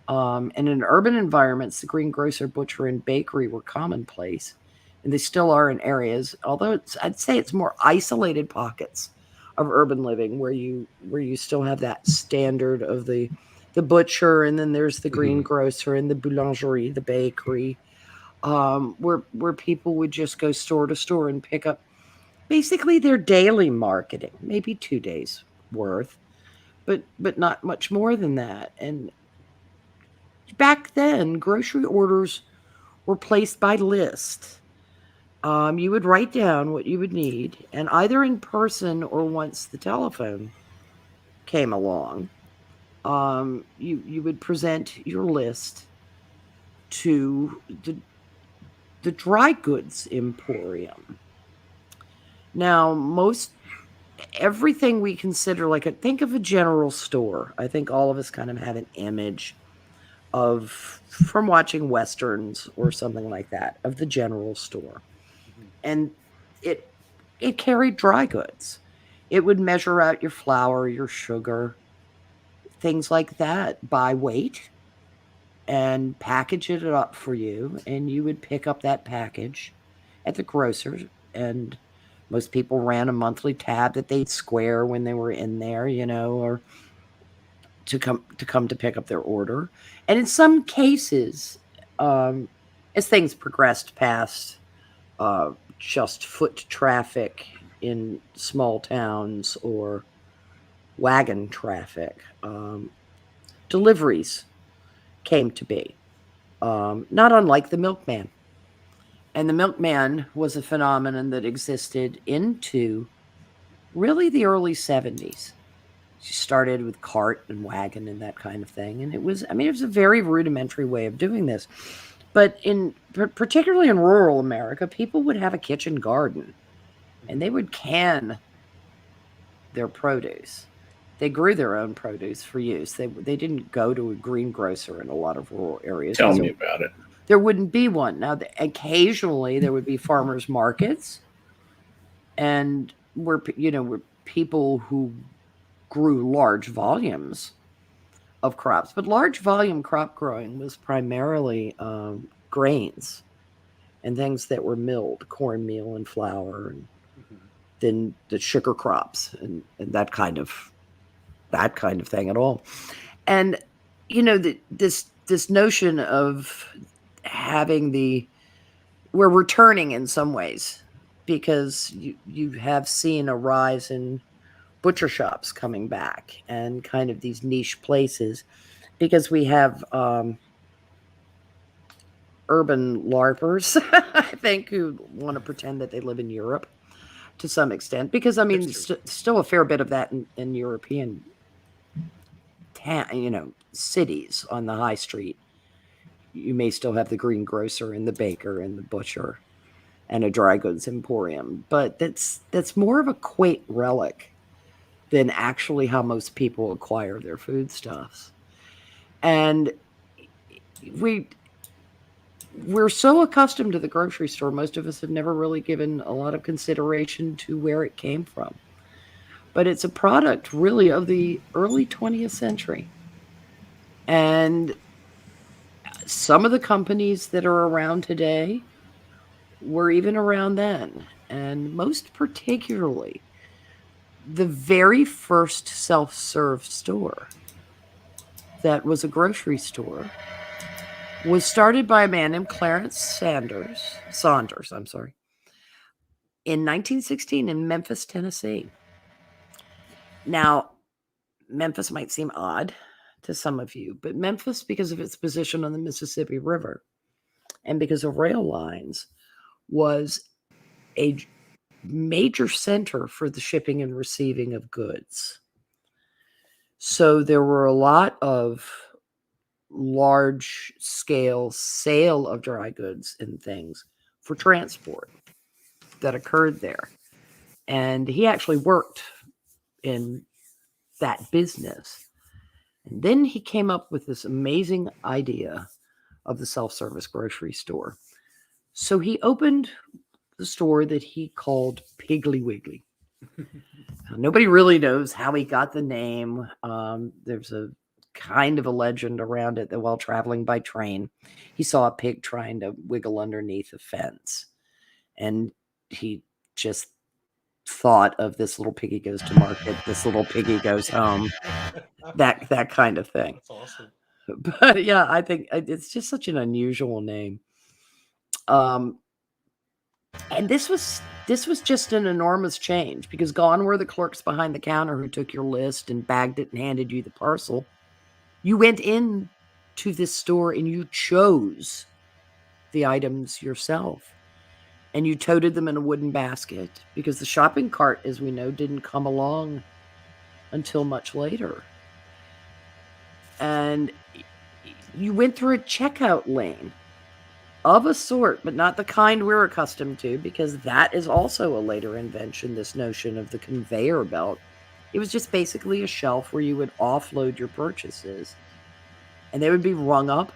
And in urban environments, the greengrocer, butcher, and bakery were commonplace, and they still are in areas, although I'd say it's more isolated pockets of urban living where you still have that standard of the butcher, and then there's the greengrocer and the boulangerie, the bakery, where people would just go store to store and pick up basically their daily marketing, maybe 2 days worth, but not much more than that. And back then, grocery orders were placed by list. You would write down what you would need, and either in person or once the telephone came along, you would present your list to the dry goods emporium. Now, everything we consider think of a general store. I think all of us kind of have an image from watching Westerns or something like that, of the general store. And it carried dry goods. It would measure out your flour, your sugar, things like that by weight, and package it up for you. And you would pick up that package at the grocer and Most people ran a monthly tab that they'd square when they were in there, or to come to pick up their order. And in some cases, as things progressed past just foot traffic in small towns or wagon traffic, deliveries came to be, not unlike the milkman. And the milkman was a phenomenon that existed into really the early 70s. She started with cart and wagon and that kind of thing. And it was a very rudimentary way of doing this. But particularly in rural America, people would have a kitchen garden and they would can their produce. They grew their own produce for use. They didn't go to a greengrocer in a lot of rural areas. Tell me about it. There wouldn't be one. Now, occasionally there would be farmers markets, and where people who grew large volumes of crops. But large volume crop growing was primarily grains and things that were milled, cornmeal and flour, and then the sugar crops and that kind of thing at all. And this notion of having we're returning in some ways, because you have seen a rise in butcher shops coming back and kind of these niche places, because we have urban LARPers, I think, who want to pretend that they live in Europe to some extent, because still a fair bit of that in European cities on the high street. You may still have the greengrocer and the baker and the butcher and a dry goods emporium, but that's more of a quaint relic than actually how most people acquire their foodstuffs. And we're so accustomed to the grocery store, most of us have never really given a lot of consideration to where it came from. But it's a product really of the early 20th century. And some of the companies that are around today were even around then. And most particularly, the very first self-serve store that was a grocery store was started by a man named Clarence Saunders, in 1916 in Memphis, Tennessee. Now, Memphis might seem odd to some of you, but Memphis, because of its position on the Mississippi River and because of rail lines, was a major center for the shipping and receiving of goods. So there were a lot of large scale sale of dry goods and things for transport that occurred there. And he actually worked in that business. And then he came up with this amazing idea of the self-service grocery store. So he opened the store that he called Piggly Wiggly. Nobody really knows how he got the name. There's a kind of a legend around it that while traveling by train, he saw a pig trying to wiggle underneath a fence. And he just thought of this little piggy goes to market, this little piggy goes home, that kind of thing. That's awesome. But yeah, I think it's just such an unusual name. And this was just an enormous change, because gone were the clerks behind the counter who took your list and bagged it and handed you the parcel. You went in to this store and you chose the items yourself, and you toted them in a wooden basket, because the shopping cart, as we know, didn't come along until much later. And you went through a checkout lane of a sort, but not the kind we're accustomed to, because that is also a later invention, this notion of the conveyor belt. It was just basically a shelf where you would offload your purchases, and they would be rung up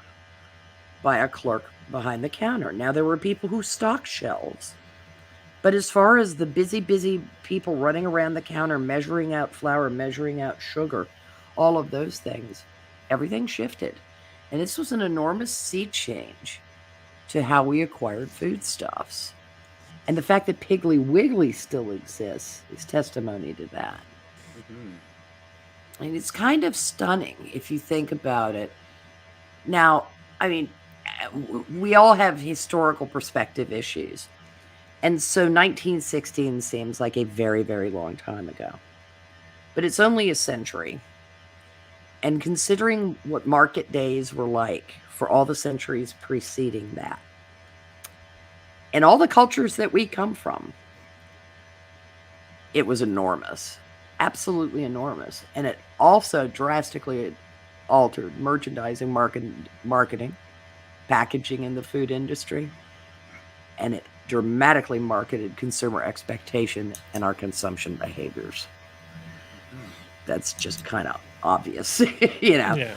by a clerk behind the counter. Now, there were people who stocked shelves, but as far as the busy people running around the counter, measuring out flour, measuring out sugar, all of those things, everything shifted. And this was an enormous sea change to how we acquired foodstuffs. And the fact that Piggly Wiggly still exists is testimony to that. And it's kind of stunning if you think about it. Now, I mean, we all have historical perspective issues. And so 1916 seems like a very, very long time ago. But it's only a century. And considering what market days were like for all the centuries preceding that, and all the cultures that we come from, it was enormous. Absolutely enormous. And it also drastically altered merchandising, marketing, packaging in the food industry. And it dramatically marketed consumer expectation and our consumption behaviors. That's just kind of obvious, you know. Yeah.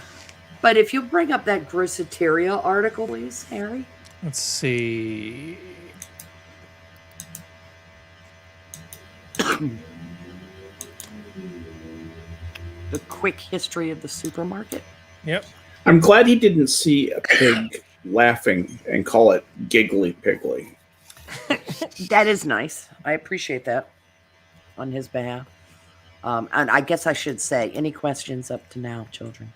But if you bring up that Grosseteria article, please, Harry. Let's see. The quick history of the supermarket. Yep. I'm glad he didn't see a pig laughing and call it Giggly Piggly. That is nice. I appreciate that on his behalf. And I guess I should say, any questions up to now, children?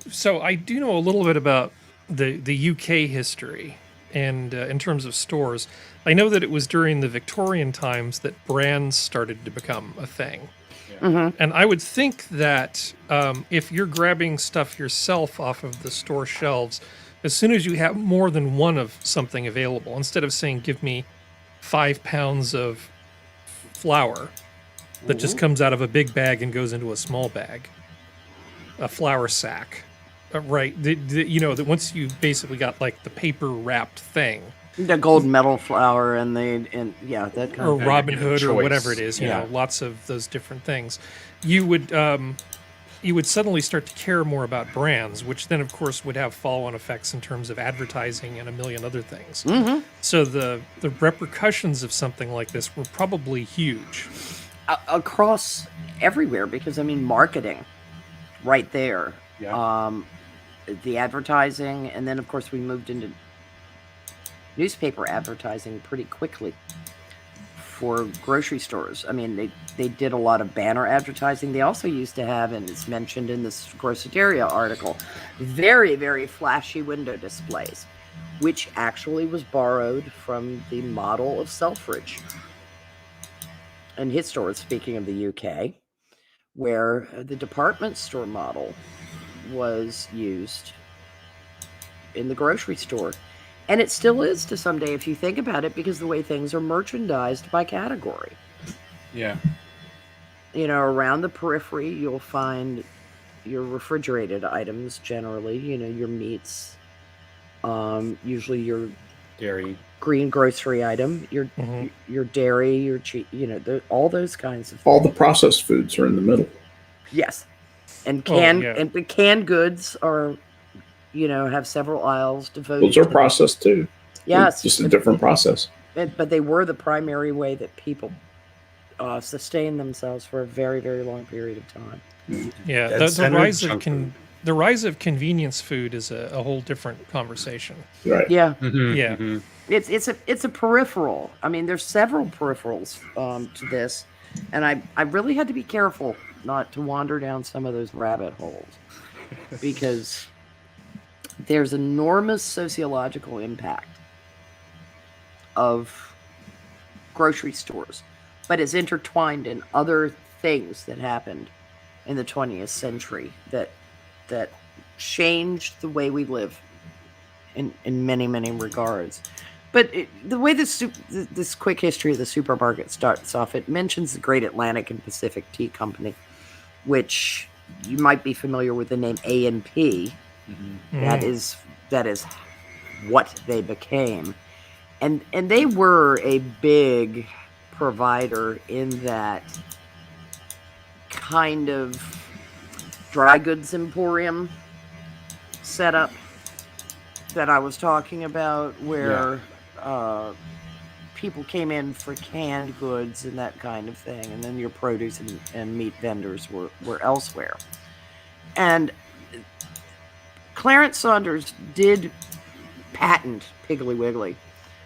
So I do know a little bit about the UK history, and in terms of stores, I know that it was during the Victorian times that brands started to become a thing. Mm-hmm. And I would think that if you're grabbing stuff yourself off of the store shelves, as soon as you have more than one of something available, instead of saying, give me 5 pounds of flour that just comes out of a big bag and goes into a small bag, a flour sack, right? You know, that once you basically got like the paper wrapped thing, The gold medal flour and yeah, that kind or of thing. Robin Hood or choice. whatever it is, you Yeah. know, lots of those different things. You would suddenly start to care more about brands, which then of course would have follow-on effects in terms of advertising and a million other things. Mm-hmm. So the repercussions of something like this were probably huge. Across everywhere, because I mean, marketing, right there. Yeah. The advertising, and then of course we moved into newspaper advertising pretty quickly for grocery stores. I mean, they did a lot of banner advertising. They also used to have, and it's mentioned in this Grosseteria article, very, very flashy window displays, which actually was borrowed from the model of Selfridge and his stores, speaking of the UK, where the department store model was used in the grocery store. And it still is to some day, if you think about it, because the way things are merchandised by category. Yeah. You know, around the periphery, you'll find your refrigerated items generally, you know, your meats, usually your Dairy. green grocery item, your dairy, your cheese, you know, all those kinds of All the processed foods are in the middle. Yes. And yeah. and the canned goods are, you know, have several aisles devoted Those are to them. processed too. Yes. Just a different process. But they were the primary way that people sustained themselves for a very, very long period of time. Yeah, Dead the center rise of junk food. the rise of convenience food is a whole different conversation. Right. Yeah. Yeah. Mhm. It's a peripheral. I mean, there's several peripherals to this. And I really had to be careful not to wander down some of those rabbit holes. Because there's enormous sociological impact of grocery stores, but it's intertwined in other things that happened in the 20th century that changed the way we live in many, many regards. But the way this quick history of the supermarket starts off, it mentions the Great Atlantic and Pacific Tea Company, which you might be familiar with the name A&P. That is what they became, and they were a big provider in that kind of dry goods emporium setup that I was talking about, where people came in for canned goods and that kind of thing, and then your produce and meat vendors were elsewhere. And Clarence Saunders did patent Piggly Wiggly,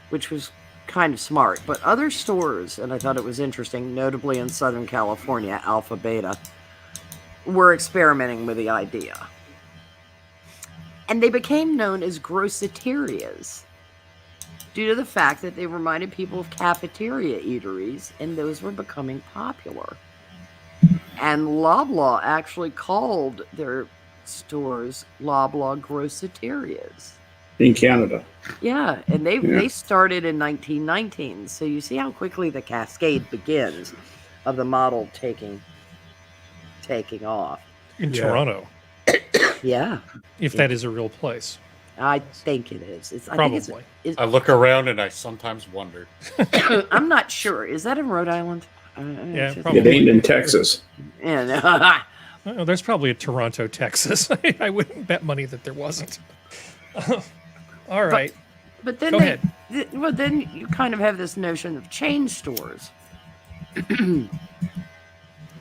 which was kind of smart. But other stores, and I thought it was interesting, notably in Southern California, Alpha Beta, were experimenting with the idea. And they became known as groceterias due to the fact that they reminded people of cafeteria eateries, and those were becoming popular. And Loblaw actually called their stores Loblaw Groceterias. In Canada. Yeah, and they started in 1919. So you see how quickly the cascade begins of the model taking off. In Toronto. Yeah. If that is a real place. I think it is. Probably. I look around and I sometimes wonder. I'm not sure. Is that in Rhode Island? Yeah, It probably. ain't in Texas. Yeah. Oh, there's probably a Toronto, Texas. I wouldn't bet money that there wasn't. All right. But then Go ahead. Then you kind of have this notion of chain stores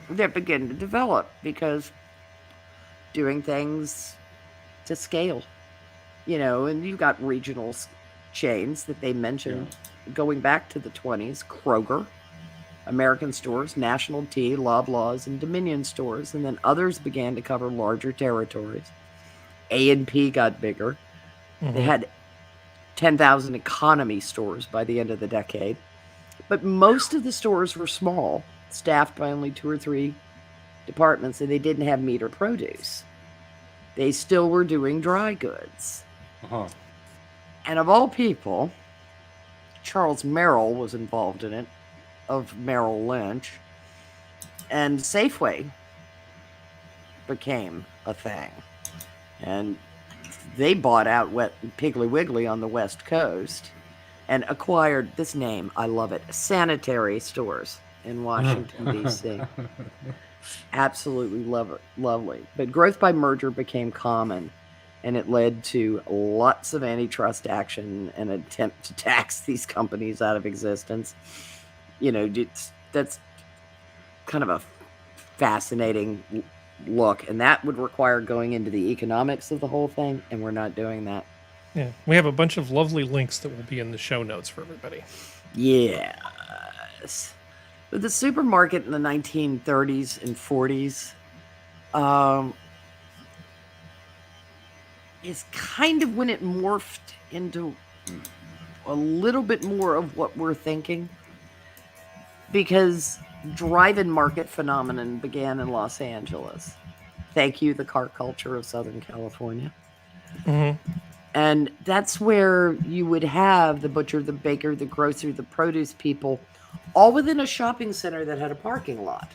that begin to develop because doing things to scale, and you've got regional chains that they mentioned going back to the 20s, Kroger, American stores, National Tea, Loblaws, and Dominion stores, and then others began to cover larger territories. A&P got bigger. Mm-hmm. They had 10,000 economy stores by the end of the decade. But most of the stores were small, staffed by only 2 or 3 departments, and they didn't have meat or produce. They still were doing dry goods. Uh-huh. And of all people, Charles Merrill was involved in it, of Merrill Lynch, and Safeway became a thing. And they bought out Piggly Wiggly on the West Coast and acquired this name, I love it, Sanitary Stores in Washington, D.C. Absolutely lovely. But growth by merger became common, and it led to lots of antitrust action and attempt to tax these companies out of existence. That's kind of a fascinating look, and that would require going into the economics of the whole thing, and we're not doing that. Yeah, we have a bunch of lovely links that will be in the show notes for everybody. Yes. But the supermarket in the 1930s and 40s is kind of when it morphed into a little bit more of what we're thinking, because drive-in market phenomenon began in Los Angeles. Thank you, the car culture of Southern California. Mm-hmm. And that's where you would have the butcher, the baker, the grocer, the produce people, all within a shopping center that had a parking lot.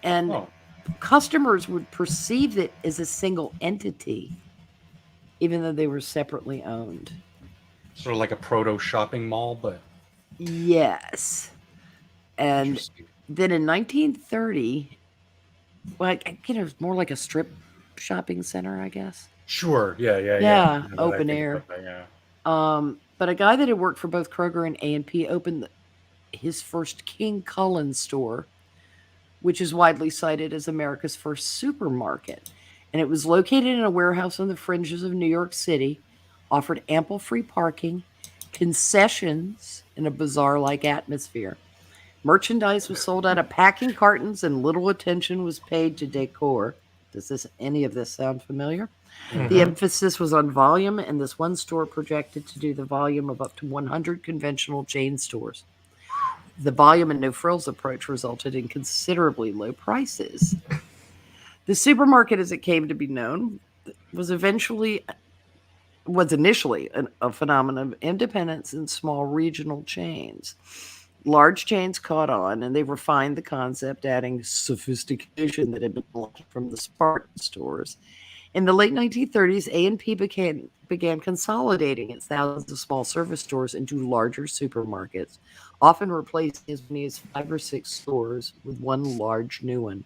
And customers would perceive it as a single entity, even though they were separately owned. Sort of like a proto shopping mall, but... Yes. And then in 1930, more like a strip shopping center, I guess. Sure, yeah. Yeah, open air. But a guy that had worked for both Kroger and A&P opened his first King Cullen store, which is widely cited as America's first supermarket. And it was located in a warehouse on the fringes of New York City, offered ample free parking, concessions in a bazaar-like atmosphere. Merchandise was sold out of packing cartons, and little attention was paid to decor. Does any of this sound familiar? Mm-hmm. The emphasis was on volume, and this one store projected to do the volume of up to 100 conventional chain stores. The volume and no frills approach resulted in considerably low prices. The supermarket, as it came to be known, was initially a phenomenon of independence and small regional chains. Large chains caught on, and they refined the concept, adding sophistication that had been lost from the Spartan stores. In the late 1930s, A&P began consolidating its thousands of small service stores into larger supermarkets, often replacing as many as 5 or 6 stores with one large new one.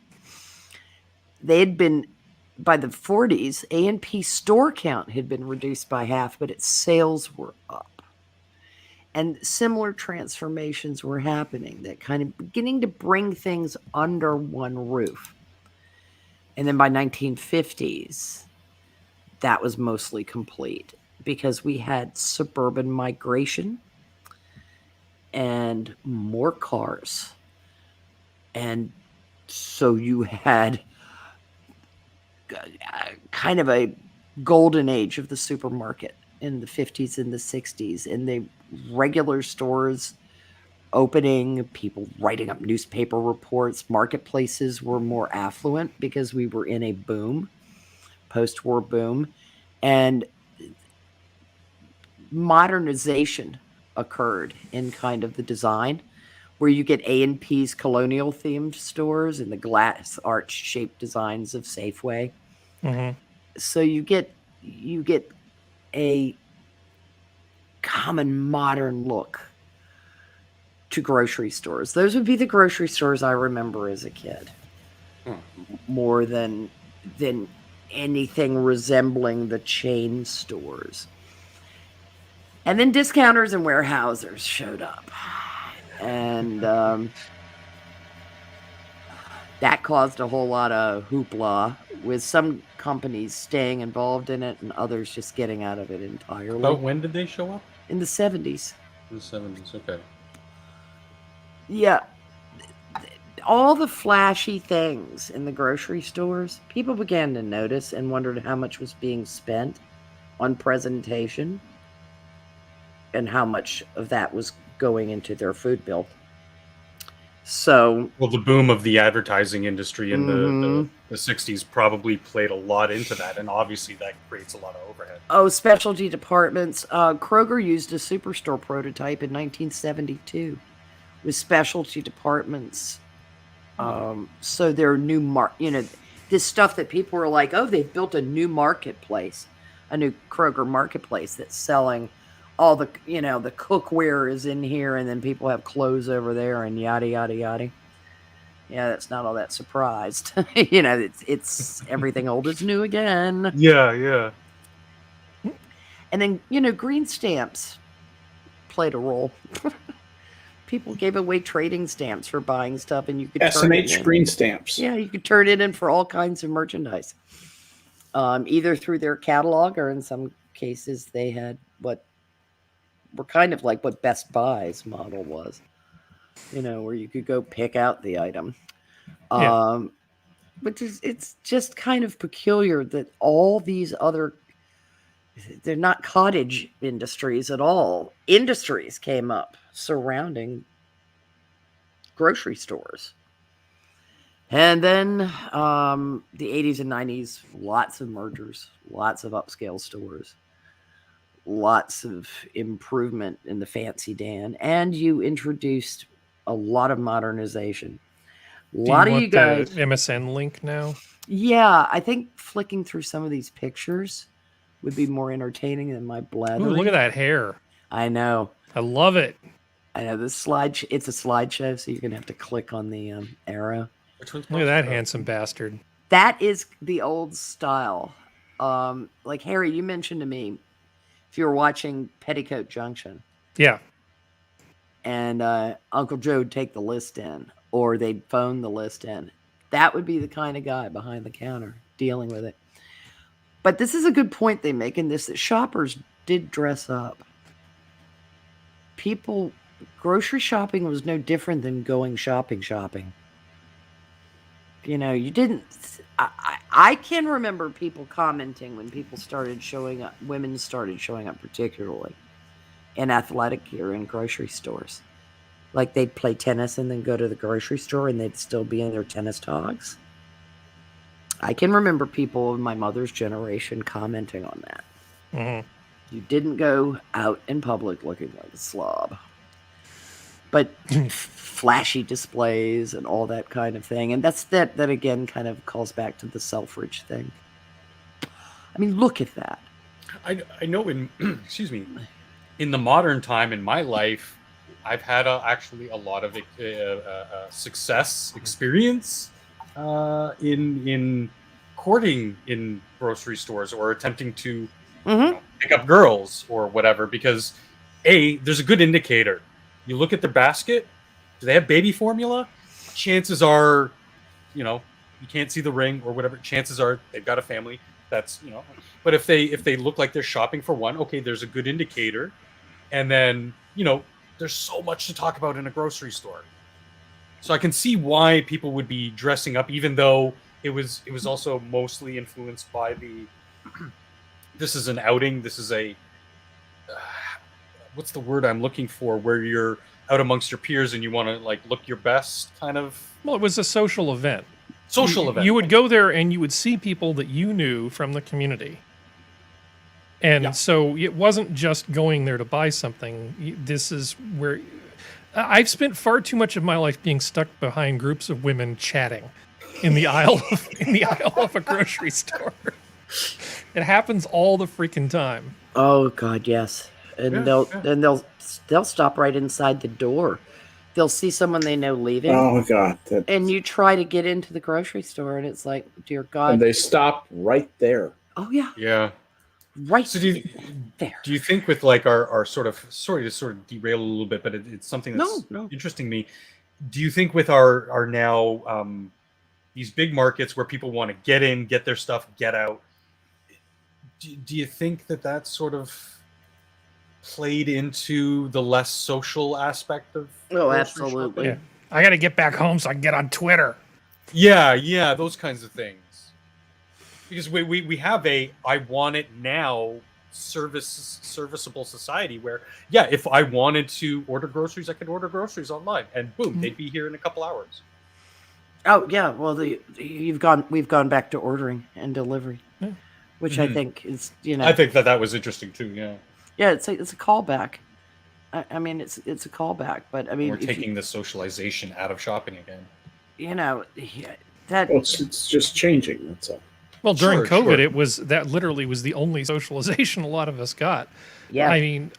By the 40s, A&P store count had been reduced by half, but its sales were up. And similar transformations were happening, that kind of beginning to bring things under one roof. And then by 1950s, that was mostly complete. because we had suburban migration and more cars. And so you had kind of a golden age of the supermarket in the 50s and the 60s, and the regular stores opening, people writing up newspaper reports. Marketplaces were more affluent because we were in a boom, post-war boom, and modernization occurred in kind of the design, where you get A&P's colonial themed stores and the glass arch shaped designs of Safeway. Mm-hmm. So you get a common modern look to grocery stores. Those would be the grocery stores I remember as a kid, more than anything resembling the chain stores. And then discounters and warehousers showed up, and that caused a whole lot of hoopla, with some companies staying involved in it and others just getting out of it entirely. About when did they show up? In the 70s. In the 70s, okay. Yeah. All the flashy things in the grocery stores, people began to notice and wondered how much was being spent on presentation and how much of that was going into their food bill. So, well, the boom of the advertising industry in the 60s probably played a lot into that, and obviously that creates a lot of overhead. Oh, specialty departments. Kroger used a superstore prototype in 1972 with specialty departments. So their new this stuff that people were like, oh, they've built a new marketplace, a new Kroger marketplace that's selling all the, the cookware is in here, and then people have clothes over there, and yada, yada, yada. Yeah, that's not all that surprised. It's everything old is new again. Yeah. And then, green stamps played a role. People gave away trading stamps for buying stuff, and you could S&H green stamps. Yeah, you could turn it in for all kinds of merchandise, either through their catalog, or in some cases they had what were kind of like what Best Buy's model was, where you could go pick out the item. Yeah. But it's just kind of peculiar that all these other, they're not cottage industries at all. Industries came up surrounding grocery stores. And then the 80s and 90s, lots of mergers, lots of upscale stores, lots of improvement in the fancy Dan, and you introduced a lot of modernization. A lot of you guys. The MSN link now? Yeah, I think flicking through some of these pictures would be more entertaining than my blathering. Ooh, look at that hair. I know. I love it. I know this slide. It's a slideshow, so you're gonna have to click on the arrow. Which one's Look at that handsome bastard. That is the old style. Like Harry, you mentioned to me, if you were watching Petticoat Junction. Yeah. And Uncle Joe would take the list in, or they'd phone the list in. That would be the kind of guy behind the counter dealing with it. But this is a good point they make in this, that shoppers did dress up. Grocery shopping was no different than going shopping. You didn't. I can remember people commenting when people started showing up, women started showing up particularly in athletic gear in grocery stores. Like they'd play tennis and then go to the grocery store and they'd still be in their tennis togs. I can remember people of my mother's generation commenting on that. Mm-hmm. You didn't go out in public looking like a slob. But flashy displays and all that kind of thing. And that again kind of calls back to the Selfridge thing. I mean, look at that. I know in excuse me, in the modern time in my life, I've had actually a lot of success experience in courting in grocery stores or attempting to pick up girls or whatever, because there's a good indicator. You look at the basket, do they have baby formula? Chances are, you can't see the ring or whatever. Chances are they've got a family. That's, you know, but if they look like they're shopping for one, okay, there's a good indicator. And then, you know, there's so much to talk about in a grocery store. So I can see why people would be dressing up, even though it was also mostly influenced by the this is an outing, this is a what's the word I'm looking for, where you're out amongst your peers and you want to like look your best kind of. Well, it was a social event. Event. You would go there and you would see people that you knew from the community. And so it wasn't just going there to buy something. This is where I've spent far too much of my life being stuck behind groups of women chatting in the aisle of a grocery store. It happens all the freaking time. Oh God, yes. And they'll stop right inside the door. They'll see someone they know leaving. Oh God! And you try to get into the grocery store, and it's like, dear God. And they stop right there. Oh yeah. Yeah. Right. So there. Do you think with like our sort of, sorry to sort of derail a little bit, but it's something that's interesting me. Do you think with our now these big markets where people want to get in, get their stuff, get out, do you think that sort of played into the less social aspect of? Oh, absolutely. Yeah. I got to get back home so I can get on Twitter. Yeah, those kinds of things. Because we have a I want it now serviceable society where, yeah, if I wanted to order groceries, I could order groceries online, and boom, they'd be here in a couple hours. Oh yeah, well we've gone back to ordering and delivery, which I think is, you know, I think that was interesting too. Yeah. Yeah, it's a callback. I mean, it's a callback, but I mean, we're taking the socialization out of shopping again. You know, it's just changing. That's all. Well, during COVID, that literally was the only socialization a lot of us got. Yeah, I mean,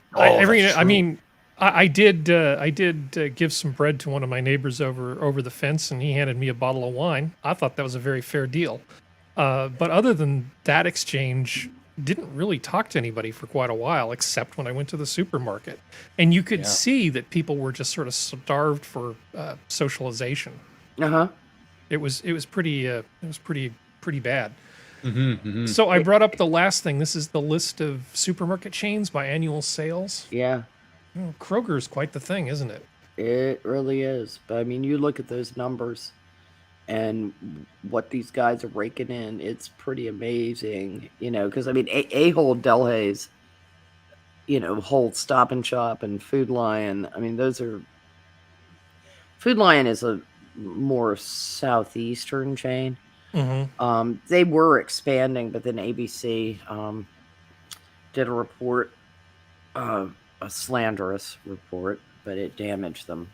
I did give some bread to one of my neighbors over the fence, and he handed me a bottle of wine. I thought that was a very fair deal. But other than that exchange, didn't really talk to anybody for quite a while, except when I went to the supermarket, and you could see that people were just sort of starved for socialization. It was pretty bad. So I brought up the last thing. This is the list of supermarket chains by annual sales. Yeah. Kroger's quite the thing, isn't it? It really is. But I mean, you look at those numbers and what these guys are raking in, it's pretty amazing, you know, because I mean, A-Hole Delahazed, you know, whole Stop and Shop and Food Lion. I mean, Food Lion is a more southeastern chain. They were expanding, but then ABC did a report, a slanderous report, but it damaged them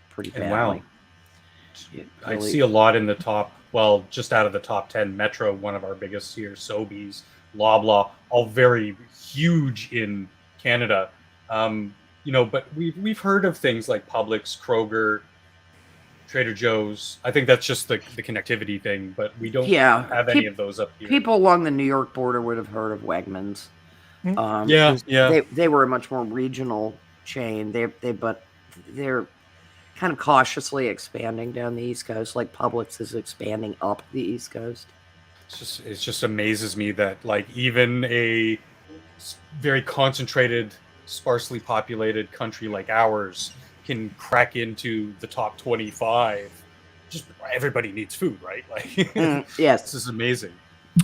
pretty badly. Wow. I see a lot in the top, well, just out of the top 10, Metro, one of our biggest here, Sobeys, Loblaw, all very huge in Canada. You know, but we've heard of things like Publix, Kroger, Trader Joe's. I think that's just the connectivity thing, but we don't have any of those up here. People along the New York border would have heard of Wegmans. They were a much more regional chain. But they're kind of cautiously expanding down the East Coast, like Publix is expanding up the East Coast. It just amazes me that like even a very concentrated, sparsely populated country like ours can crack into the top 25. Just everybody needs food, right? Like, yes, this is amazing.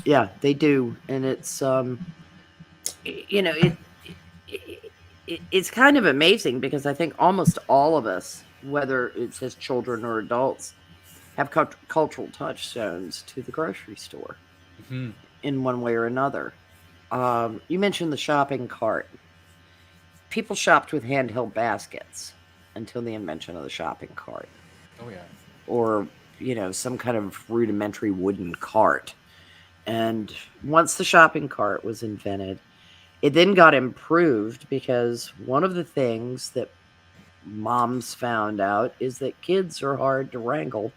Yeah, they do, and it's you know, it's kind of amazing because I think almost all of us, whether it's as children or adults, have cultural touchstones to the grocery store in one way or another. You mentioned the shopping cart. People shopped with handheld baskets until the invention of the shopping cart. Oh yeah. Or, you know, some kind of rudimentary wooden cart. And once the shopping cart was invented, it then got improved because one of the things that moms found out is that kids are hard to wrangle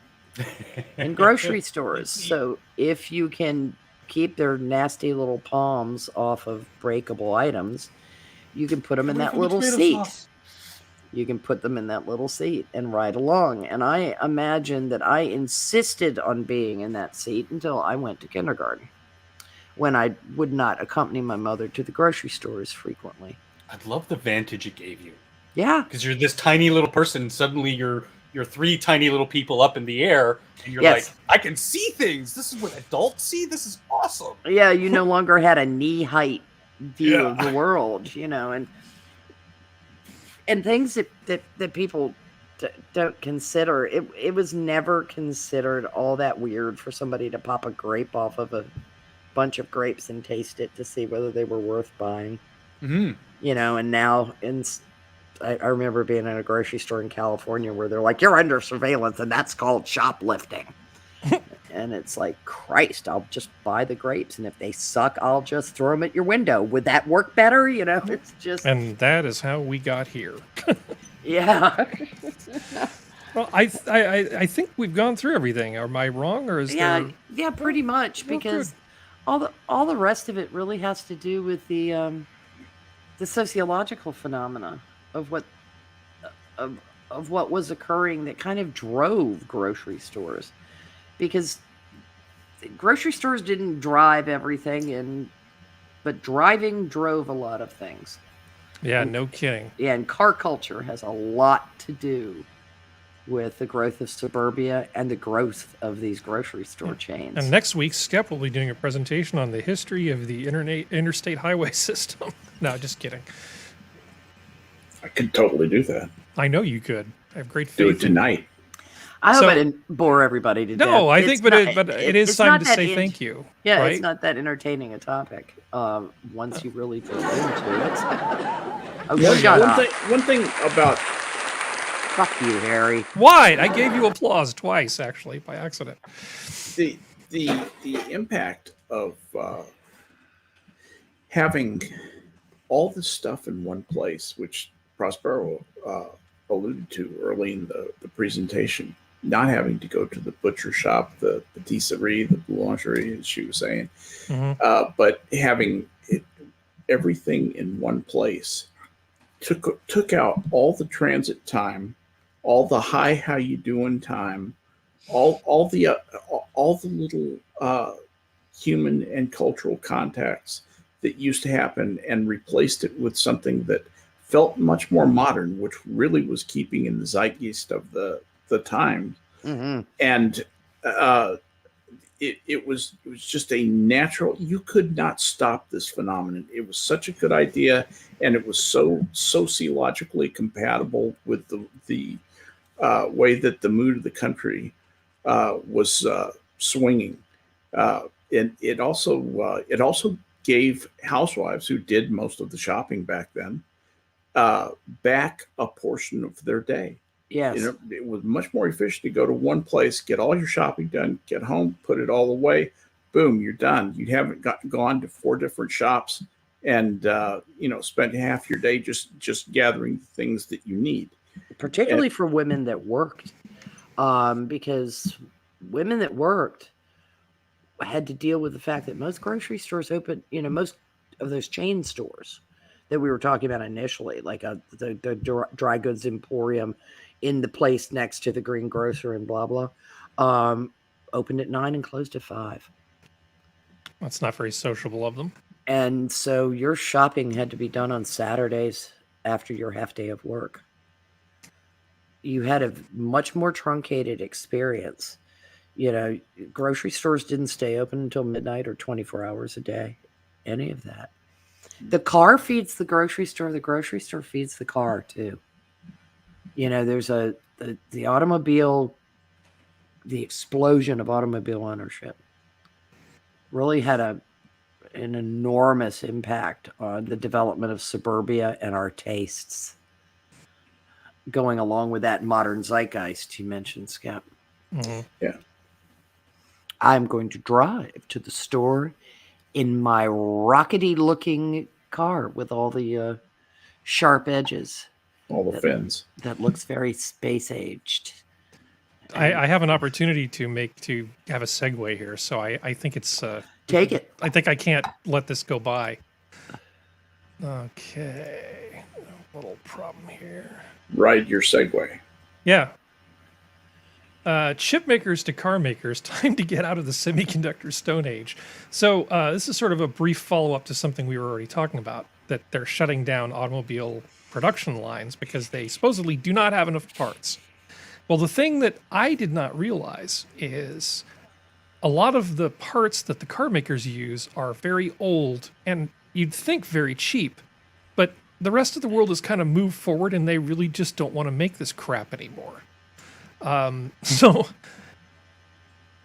in grocery stores. So if you can keep their nasty little palms off of breakable items, you can put them in that little seat. You can put them in that little seat and ride along. And I imagine that I insisted on being in that seat until I went to kindergarten. when I would not accompany my mother to the grocery stores frequently. I love the vantage it gave you. Yeah. Because you're this tiny little person, and suddenly you're three tiny little people up in the air, and you're Yes. like, I can see things. This is what adults see. This is awesome. Yeah, you no longer had a knee-height view of Yeah. the world, you know, and things that people don't consider. It was never considered all that weird for somebody to pop a grape off of a bunch of grapes and taste it to see whether they were worth buying. Mm-hmm. You know, and now I remember being in a grocery store in California where they're like, you're under surveillance and that's called shoplifting. And it's like, Christ, I'll just buy the grapes. And if they suck, I'll just throw them at your window. Would that work better? You know, it's just. And that is how we got here. Yeah. Well, I think we've gone through everything. Am I wrong, or is there? Yeah, pretty much, because all the rest of it really has to do with the sociological phenomena of what was occurring that kind of drove grocery stores, because grocery stores didn't drive everything, but driving drove a lot of things. Yeah, no kidding. Yeah, and car culture has a lot to do with the growth of suburbia and the growth of these grocery store chains. And next week, Skep will be doing a presentation on the history of the interstate highway system. No, just kidding. I could totally do that. I know you could. I have great faith. Do it tonight. I hope So- I didn't bore everybody to death. No, I It's think, not- but it is it's time not to that say thank you. Yeah, right? it's not that entertaining a topic. Once you really drill into it. Oh, shut up. One thing about Fuck you, Harry. Why? I gave you applause twice, actually, by accident. the impact of having all this stuff in one place, which Prospero alluded to early in the presentation, not having to go to the butcher shop, the patisserie, the boulangerie, as she was saying, but having everything in one place took out all the transit time, all the hi, how you doing time, all the little human and cultural contacts that used to happen, and replaced it with something that felt much more modern, which really was keeping in the zeitgeist of the time. Mm-hmm. And it was just a natural. You could not stop this phenomenon. It was such a good idea, and it was so sociologically compatible with the way that the mood of the country was swinging. And it also gave housewives who did most of the shopping back then back a portion of their day. Yes. You know, it was much more efficient to go to one place, get all your shopping done, get home, put it all away, boom, you're done. You haven't gone to 4 different shops and spent half your day just gathering things that you need. Particularly for women that worked, because women that worked had to deal with the fact that most grocery stores open, most of those chain stores that we were talking about initially, like the dry goods emporium in the place next to the green grocer and blah, blah, opened at 9 and closed at 5. That's not very sociable of them. And so your shopping had to be done on Saturdays after your half day of work. You had a much more truncated experience. Grocery stores didn't stay open until midnight or 24 hours a day. Any of that. The car feeds the grocery store. The grocery store feeds the car too. There's the automobile, the explosion of automobile ownership really had an enormous impact on the development of suburbia and our tastes. Going along with that modern zeitgeist you mentioned, Skep. Mm-hmm. Yeah. I'm going to drive to the store in my rockety-looking car with all the sharp edges. All the fins. That looks very space-aged. I have an opportunity to have a segue here, so I think it's... Take it. I think I can't let this go by. Okay. A little problem here. Ride your Segway. Yeah. Chip makers to car makers, time to get out of the semiconductor stone age. So this is sort of a brief follow-up to something we were already talking about, that they're shutting down automobile production lines because they supposedly do not have enough parts. Well, the thing that I did not realize is a lot of the parts that the car makers use are very old and you'd think very cheap, but the rest of the world has kind of moved forward and they really just don't want to make this crap anymore.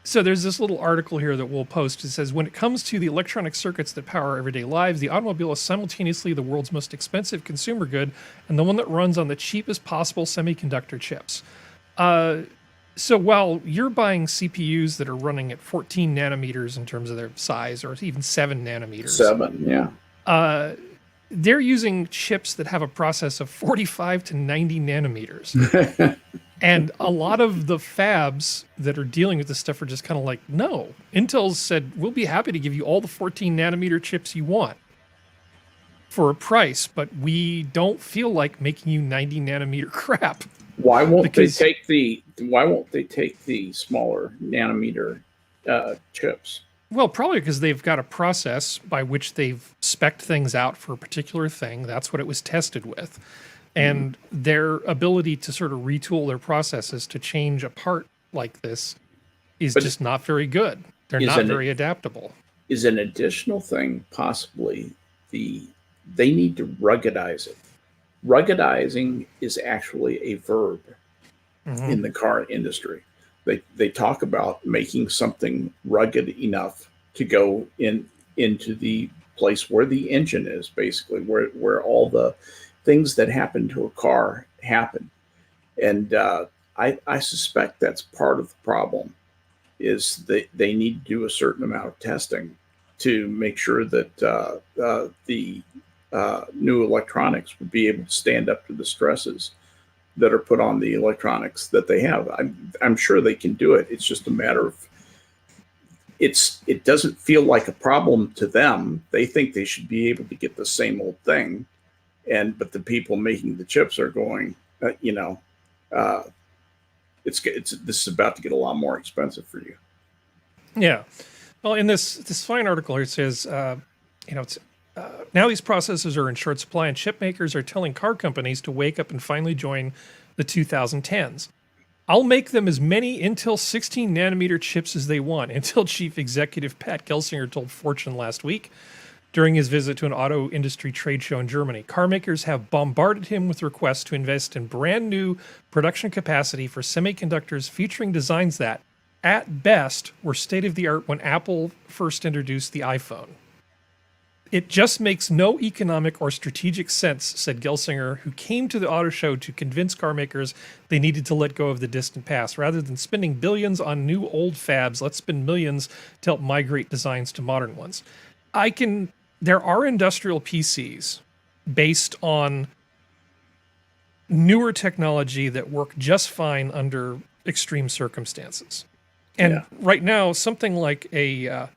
So there's this little article here that we'll post. It says, when it comes to the electronic circuits that power our everyday lives, the automobile is simultaneously the world's most expensive consumer good and the one that runs on the cheapest possible semiconductor chips. So while you're buying CPUs that are running at 14 nanometers in terms of their size, or even 7 nanometers. 7, yeah. They're using chips that have a process of 45 to 90 nanometers. And a lot of the fabs that are dealing with this stuff are just kind of like, no. Intel's said, we'll be happy to give you all the 14 nanometer chips you want for a price, but we don't feel like making you 90 nanometer crap. Why won't they take the smaller nanometer chips? Well, probably because they've got a process by which they've spec'd things out for a particular thing. That's what it was tested with. And their ability to sort of retool their processes to change a part like this is just not very good. They're not very adaptable. Is an additional thing possibly they need to ruggedize it. Ruggedizing is actually a verb in the car industry. They talk about making something rugged enough to go into the place where the engine is, basically, where all the things that happen to a car happen. And I suspect that's part of the problem, is they need to do a certain amount of testing to make sure that the new electronics would be able to stand up to the stresses that are put on the electronics that they have. I'm sure they can do it. It's just a matter of it doesn't feel like a problem to them. They think they should be able to get the same old thing, but the people making the chips are going, this is about to get a lot more expensive for you. Yeah. Well, in this fine article here, it says, now these processors are in short supply and chip makers are telling car companies to wake up and finally join the 2010s. I'll make them as many Intel 16 nanometer chips as they want, Intel chief executive Pat Gelsinger told Fortune last week during his visit to an auto industry trade show in Germany. Car makers have bombarded him with requests to invest in brand new production capacity for semiconductors featuring designs that, at best, were state-of-the-art when Apple first introduced the iPhone. It just makes no economic or strategic sense, said Gelsinger, who came to the auto show to convince car makers they needed to let go of the distant past. Rather than spending billions on new old fabs, let's spend millions to help migrate designs to modern ones. There are industrial PCs based on newer technology that work just fine under extreme circumstances. And right now, something like a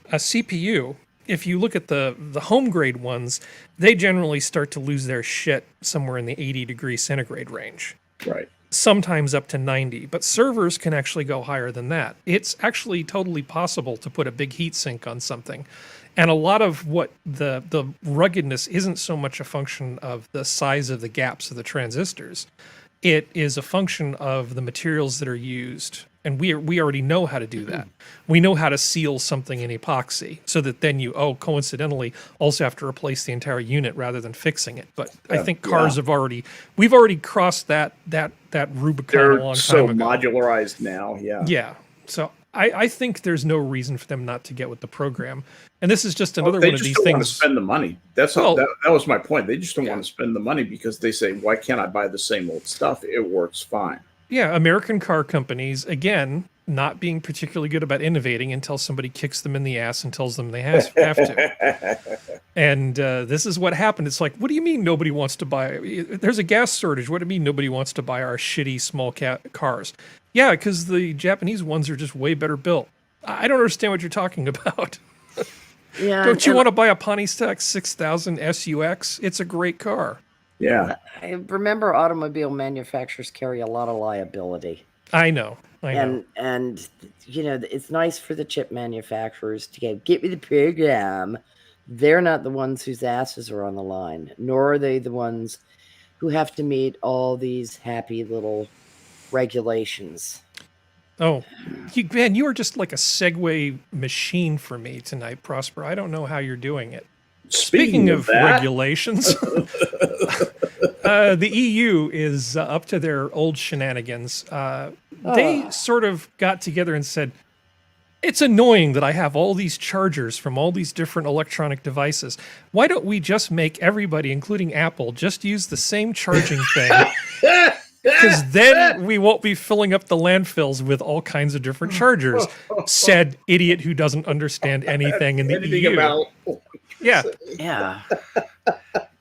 CPU, if you look at the home grade ones, they generally start to lose their shit somewhere in the 80-degree centigrade range. Right. Sometimes up to 90, but servers can actually go higher than that. It's actually totally possible to put a big heat sink on something. And a lot of what the ruggedness isn't so much a function of the size of the gaps of the transistors. It is a function of the materials that are used. And we already know how to do that. We know how to seal something in epoxy so that then you, coincidentally, also have to replace the entire unit rather than fixing it. But I think cars we've already crossed that Rubicon a long time ago. They're so modularized now, yeah. Yeah. So I think there's no reason for them not to get with the program. And this is just another one of these things. They just don't want to spend the money. That's all. That was my point. They just don't want to spend the money because they say, why can't I buy the same old stuff? It works fine. Yeah, American car companies, again, not being particularly good about innovating until somebody kicks them in the ass and tells them they have to. And this is what happened. It's like, what do you mean nobody wants to buy? There's a gas shortage. What do you mean nobody wants to buy our shitty small cars? Yeah, because the Japanese ones are just way better built. I don't understand what you're talking about. Yeah, don't you want to buy a Pontiac 6000 SUX? It's a great car. Yeah. I remember automobile manufacturers carry a lot of liability. I know. I know. And you know, it's nice for the chip manufacturers to get me the program. They're not the ones whose asses are on the line, nor are they the ones who have to meet all these happy little regulations. Oh, man, you are just like a segue machine for me tonight, Prosper. I don't know how you're doing it. Speaking of that, regulations, the EU is up to their old shenanigans. They sort of got together and said, it's annoying that I have all these chargers from all these different electronic devices. Why don't we just make everybody, including Apple, just use the same charging thing? Because then we won't be filling up the landfills with all kinds of different chargers. Said idiot who doesn't understand anything in the EU. Yeah. Yeah.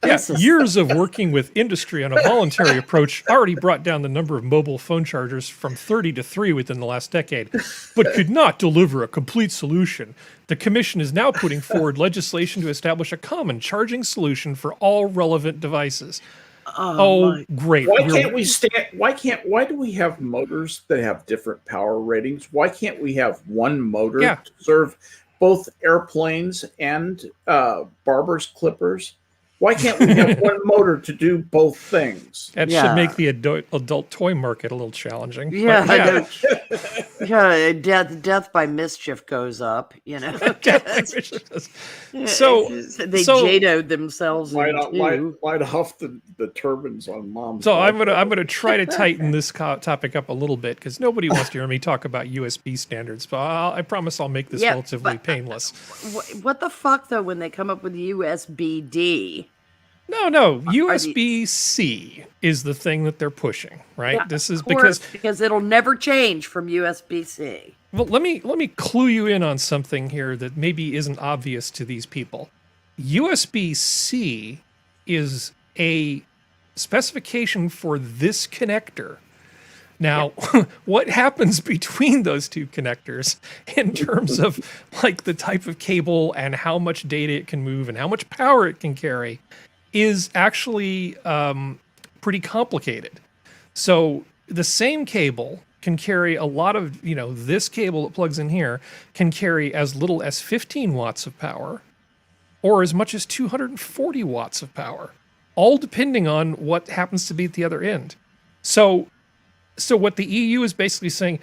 Yeah, years of working with industry on a voluntary approach already brought down the number of mobile phone chargers from 30 to 3 within the last decade, but could not deliver a complete solution. The Commission is now putting forward legislation to establish a common charging solution for all relevant devices. Great. Why do we have motors that have different power ratings? Why can't we have one motor to serve both airplanes and barber's clippers? Why can't we have one motor to do both things? That should make the adult toy market a little challenging. Yeah, death by mischief goes up, you know. So they JADO'd themselves. Light off the turbines on mom's. So I'm gonna try to tighten this topic up a little bit because nobody wants to hear me talk about USB standards. But I promise I'll make this relatively painless. What the fuck though? When they come up with USB-D. No, USB-C is the thing that they're pushing, right? Yeah, this is because it'll never change from USB-C. Well, let me clue you in on something here that maybe isn't obvious to these people. USB-C is a specification for this connector. Now, what happens between those two connectors in terms of like the type of cable and how much data it can move and how much power it can carry is actually pretty complicated. So the same cable can carry a lot of, this cable that plugs in here can carry as little as 15 watts of power or as much as 240 watts of power, all depending on what happens to be at the other end. So what the EU is basically saying,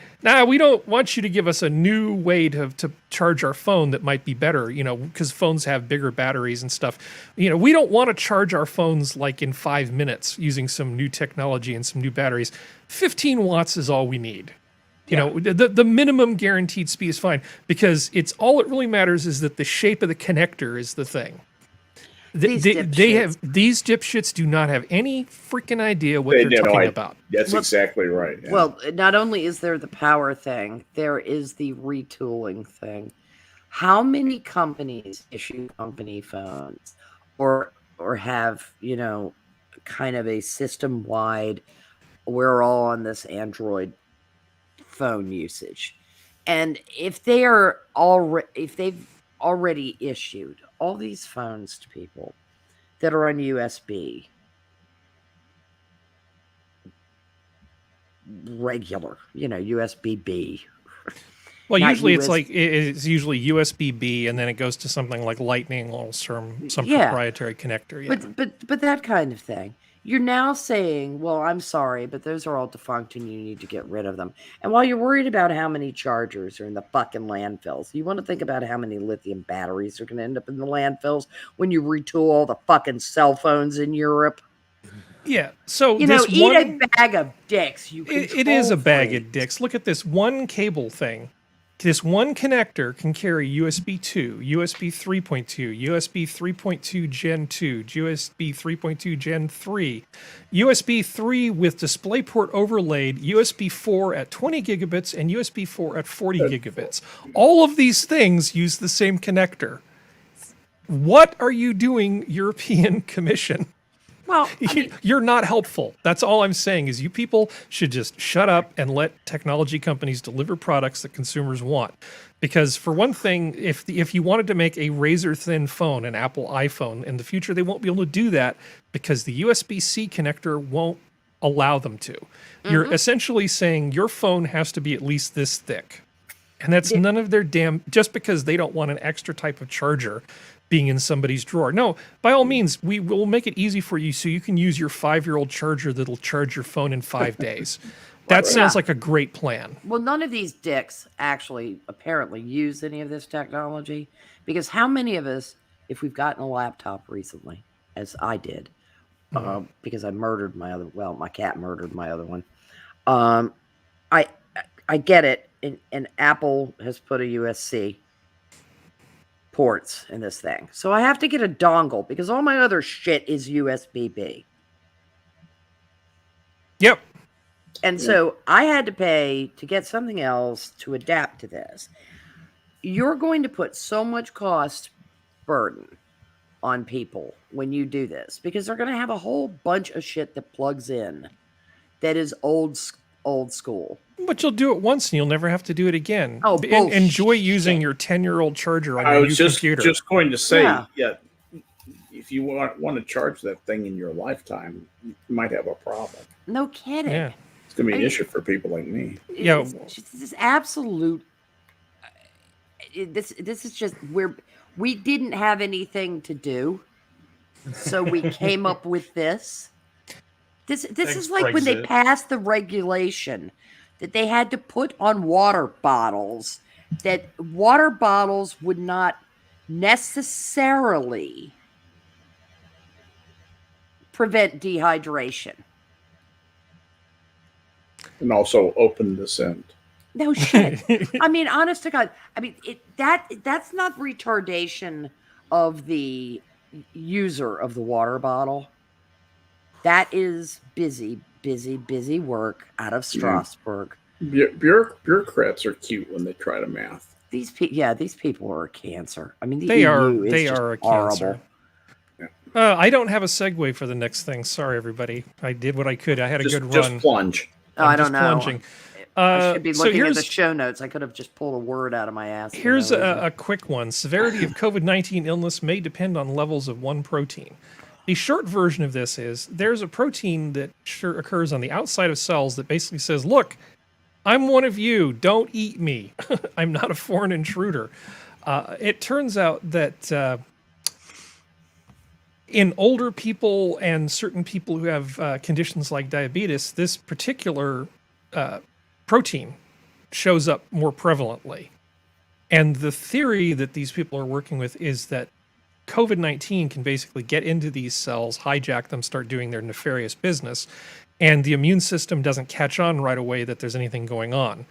we don't want you to give us a new way to charge our phone that might be better, because phones have bigger batteries and stuff. We don't want to charge our phones like in 5 minutes using some new technology and some new batteries. 15 watts is all we need. The minimum guaranteed speed is fine because all it really matters is that the shape of the connector is the thing. These dipshits do not have any freaking idea what they're talking about. That's exactly right. Yeah. Well, not only is there the power thing, there is the retooling thing. How many companies issue company phones or have, kind of a system-wide, we're all on this Android phone usage. And if they've already issued all these phones to people that are on USB regular, USB-B. Well, usually it's usually USB-B, and then it goes to something like Lightning or some proprietary connector. Yeah. But that kind of thing. You're now saying, well, I'm sorry, but those are all defunct and you need to get rid of them. And while you're worried about how many chargers are in the fucking landfills, you want to think about how many lithium batteries are going to end up in the landfills when you retool all the fucking cell phones in Europe. Yeah, so eat a bag of dicks. It is a bag of dicks. Look at this one cable thing. This one connector can carry USB 2, USB 3.2, USB 3.2 Gen 2, USB 3.2 Gen 3, USB 3 with DisplayPort overlaid, USB 4 at 20 gigabits, and USB 4 at 40 gigabits. All of these things use the same connector. What are you doing, European Commission? Well, you're not helpful. That's all I'm saying is you people should just shut up and let technology companies deliver products that consumers want. Because for one thing, if you wanted to make a razor-thin phone, an Apple iPhone, in the future, they won't be able to do that because the USB-C connector won't allow them to. You're essentially saying your phone has to be at least this thick. And that's none of their damn, just because they don't want an extra type of charger being in somebody's drawer. No, by all means, we will make it easy for you so you can use your 5-year-old charger that'll charge your phone in 5 days. That sounds like a great plan. Well, none of these dicks actually apparently use any of this technology, because how many of us, if we've gotten a laptop recently, as I did, because I murdered my cat murdered my other one. I get it, and Apple has put a USB-C ports in this thing. So I have to get a dongle because all my other shit is USB-B. Yep. And so I had to pay to get something else to adapt to this. You're going to put so much cost burden on people when you do this, because they're going to have a whole bunch of shit that plugs in that is old school. But you'll do it once and you'll never have to do it again. Oh, bullshit. Enjoy using your 10-year-old charger on your new computer. I was just going to say, if you want to charge that thing in your lifetime, you might have a problem. No kidding. Yeah. It's going to be an issue for people like me. Yeah. This is absolute. This is just where we didn't have anything to do, so we came up with this. This is like when they passed the regulation that they had to put on water bottles, that water bottles would not necessarily prevent dehydration. And also open descent. No shit. I mean, honest to God. I mean, that's not retardation of the user of the water bottle. That is busy work out of Strasbourg. Bureaucrats are cute when they try to math. These people are a cancer. I mean, they are a horrible. cancer. I don't have a segue for the next thing. Sorry, everybody. I did what I could. I had a good run. Just plunge. Oh, I don't know. Plunging. I should be looking at the show notes. I could have just pulled a word out of my ass. Here's a quick one. Severity of COVID-19 illness may depend on levels of one protein. The short version of this is there's a protein that occurs on the outside of cells that basically says, look, I'm one of you. Don't eat me. I'm not a foreign intruder. It turns out that in older people and certain people who have conditions like diabetes, this particular protein shows up more prevalently. And the theory that these people are working with is that COVID-19 can basically get into these cells, hijack them, start doing their nefarious business, and the immune system doesn't catch on right away that there's anything going on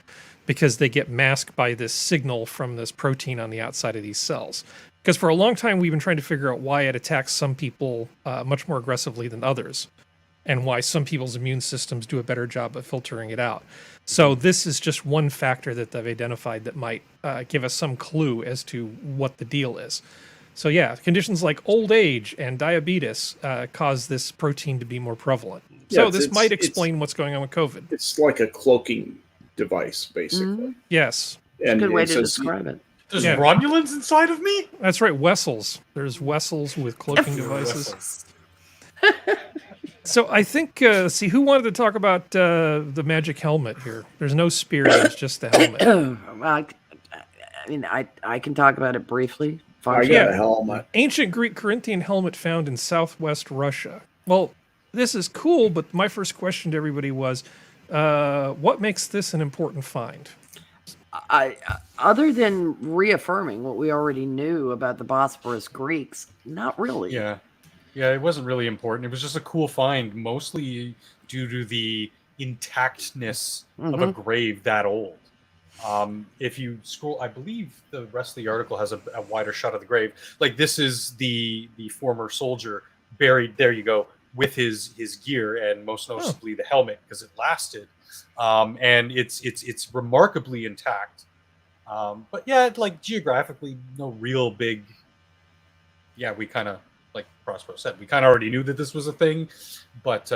because they get masked by this signal from this protein on the outside of these cells. Because for a long time, we've been trying to figure out why it attacks some people much more aggressively than others, and why some people's immune systems do a better job of filtering it out. So this is just one factor that they've identified that might give us some clue as to what the deal is. So yeah, conditions like old age and diabetes cause this protein to be more prevalent. Yeah, so this might explain what's going on with COVID. It's like a cloaking device, basically. Mm-hmm. Yes. And a good way to describe it. There's Romulans inside of me? That's right, Wessels. There's Wessels with cloaking devices. So I think, see, who wanted to talk about the magic helmet here? There's no spear, there's just the helmet. I mean, I can talk about it briefly. I got a helmet. Ancient Greek Corinthian helmet found in southwest Russia. Well, this is cool, but my first question to everybody was, what makes this an important find? Other than reaffirming what we already knew about the Bosporus Greeks, not really. Yeah, it wasn't really important. It was just a cool find, mostly due to the intactness of a grave that old. If you scroll, I believe the rest of the article has a wider shot of the grave. Like, this is the former soldier buried, there you go, with his gear and most noticeably the helmet, because it lasted. And it's remarkably intact. But yeah, like geographically, no real big. Yeah, we kind of, like Prospero said, we kind of already knew that this was a thing, but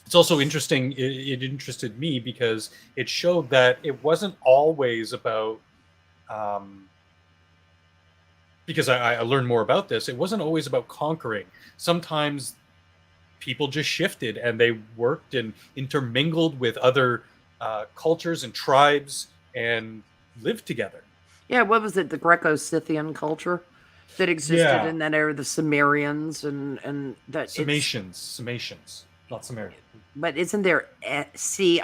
it's also interesting. It interested me because it showed that it wasn't always about. Because I learned more about this. It wasn't always about conquering. Sometimes people just shifted and they worked and intermingled with other cultures and tribes and lived together. Yeah, what was it? The Greco-Scythian culture that existed Yeah. in that area, the Sumerians and that. Summatians, not Sumerian. But isn't there Cimmerians?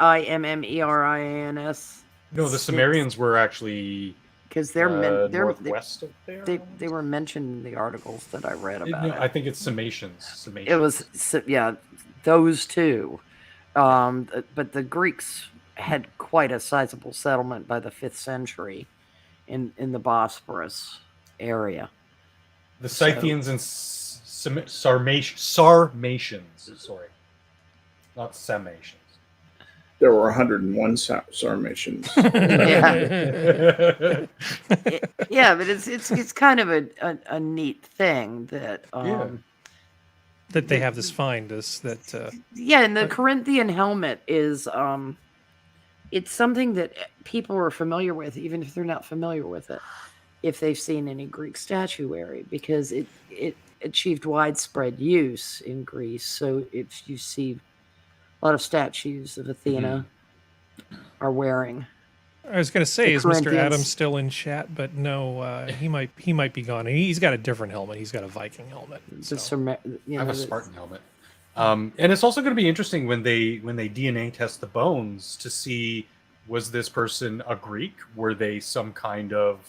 No, the Sumerians were actually Because they're northwest of there. they were mentioned in the articles that I read about it. I think it's Summatians. It was those two, but the Greeks had quite a sizable settlement by the 5th century in the Bosporus area. The Scythians and Sarmatians. Sorry, not Sarmatians. There were 101 Sarmatians. Yeah, but it's kind of a neat thing that that they have this find is that and the Corinthian helmet is it's something that people are familiar with, even if they're not familiar with it, if they've seen any Greek statuary, because it achieved widespread use in Greece. So if you see a lot of statues of Athena are wearing. I was going to say, is Mr. Corinthians. Adams still in chat? But no, he might be gone. He's got a different helmet. He's got a Viking helmet. So. I have a Spartan helmet. And it's also going to be interesting when they DNA test the bones to see, was this person a Greek? Were they some kind of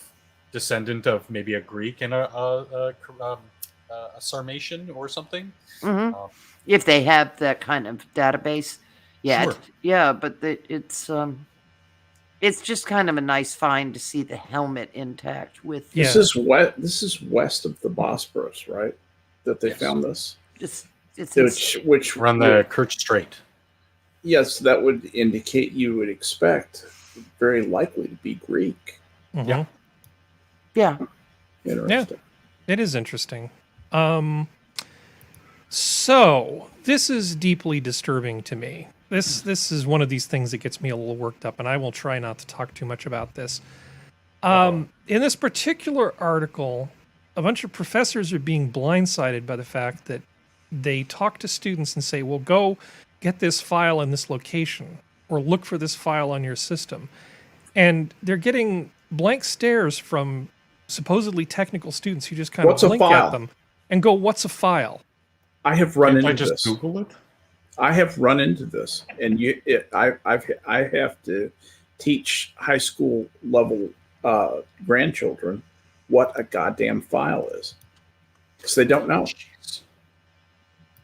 descendant of maybe a Greek and a Sarmatian or something? Mm-hmm. If they have that kind of database, Sure. but it's just kind of a nice find to see the helmet intact with. Yeah. This is west of the Bosporus, right? That they found this. Which We're on the Kerch Strait. Yes, that would indicate you would expect very likely to be Greek. Mhm. Yeah. Interesting. It is interesting. So this is deeply disturbing to me. This is one of these things that gets me a little worked up, and I will try not to talk too much about this. In this particular article, a bunch of professors are being blindsided by the fact that they talk to students and say, well, go get this file in this location, or look for this file on your system. And they're getting blank stares from supposedly technical students who just kind What's of a blink file? at them and go, what's a file? I have run Can't I into just this. Google it? I have run into this, and I have to teach high school level grandchildren what a goddamn file is, because they don't know.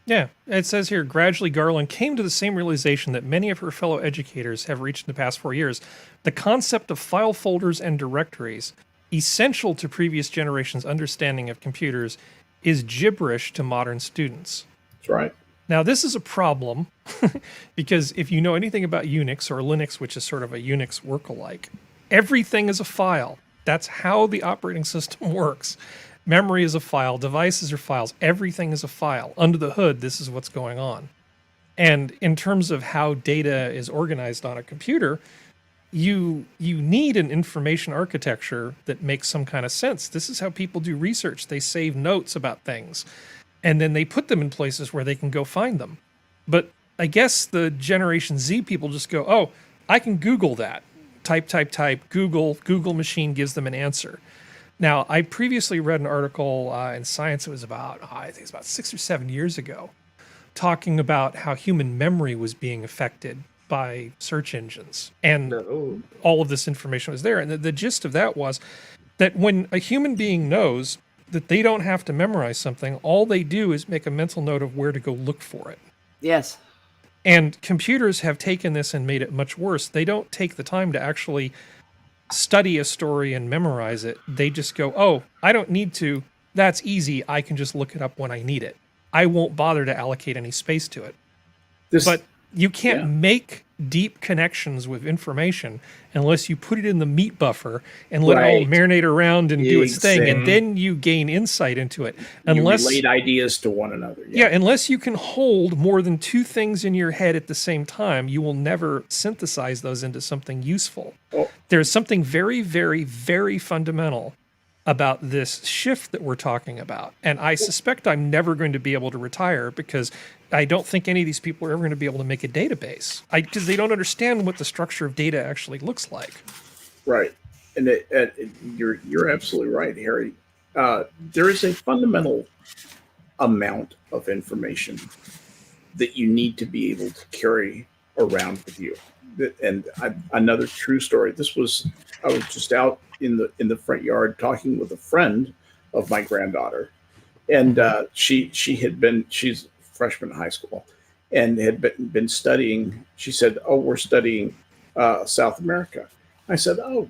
Yeah, it says here, gradually Garland came to the same realization that many of her fellow educators have reached in the past 4 years. The concept of file folders and directories, essential to previous generations' understanding of computers, is gibberish to modern students. That's right. Now, this is a problem because if you know anything about Unix or Linux, which is sort of a Unix work-alike, everything is a file. That's how the operating system works. Memory is a file, devices are files, everything is a file. Under the hood, this is what's going on. And in terms of how data is organized on a computer, you need an information architecture that makes some kind of sense. This is how people do research. They save notes about things, and then they put them in places where they can go find them. But I guess the Generation Z people just go, oh, I can Google that. Type, Google machine gives them an answer. Now, I previously read an article in Science, it was about, I think it's about 6 or 7 years ago, talking about how human memory was being affected by search engines. And all of this information was there. And the gist of that was that when a human being knows that they don't have to memorize something, all they do is make a mental note of where to go look for it. Yes. And computers have taken this and made it much worse. They don't take the time to actually study a story and memorize it. They just go, oh, I don't need to. That's easy. I can just look it up when I need it. I won't bother to allocate any space to it. But you can't make deep connections with information unless you put it in the meat buffer and let it all marinate around and do its thing, and then you gain insight into it. Unless you relate ideas to one another. Yeah, unless you can hold more than two things in your head at the same time, you will never synthesize those into something useful. There's something very, very, very fundamental about this shift that we're talking about. And I suspect I'm never going to be able to retire because I don't think any of these people are ever going to be able to make a database because they don't understand what the structure of data actually looks like. Right. And you're absolutely right, Harry. There is a fundamental amount of information that you need to be able to carry around with you. And another true story. I was just out in the front yard talking with a friend of my granddaughter, and she's a freshman in high school, and had been studying. She said, "Oh, we're studying South America." I said, "Oh,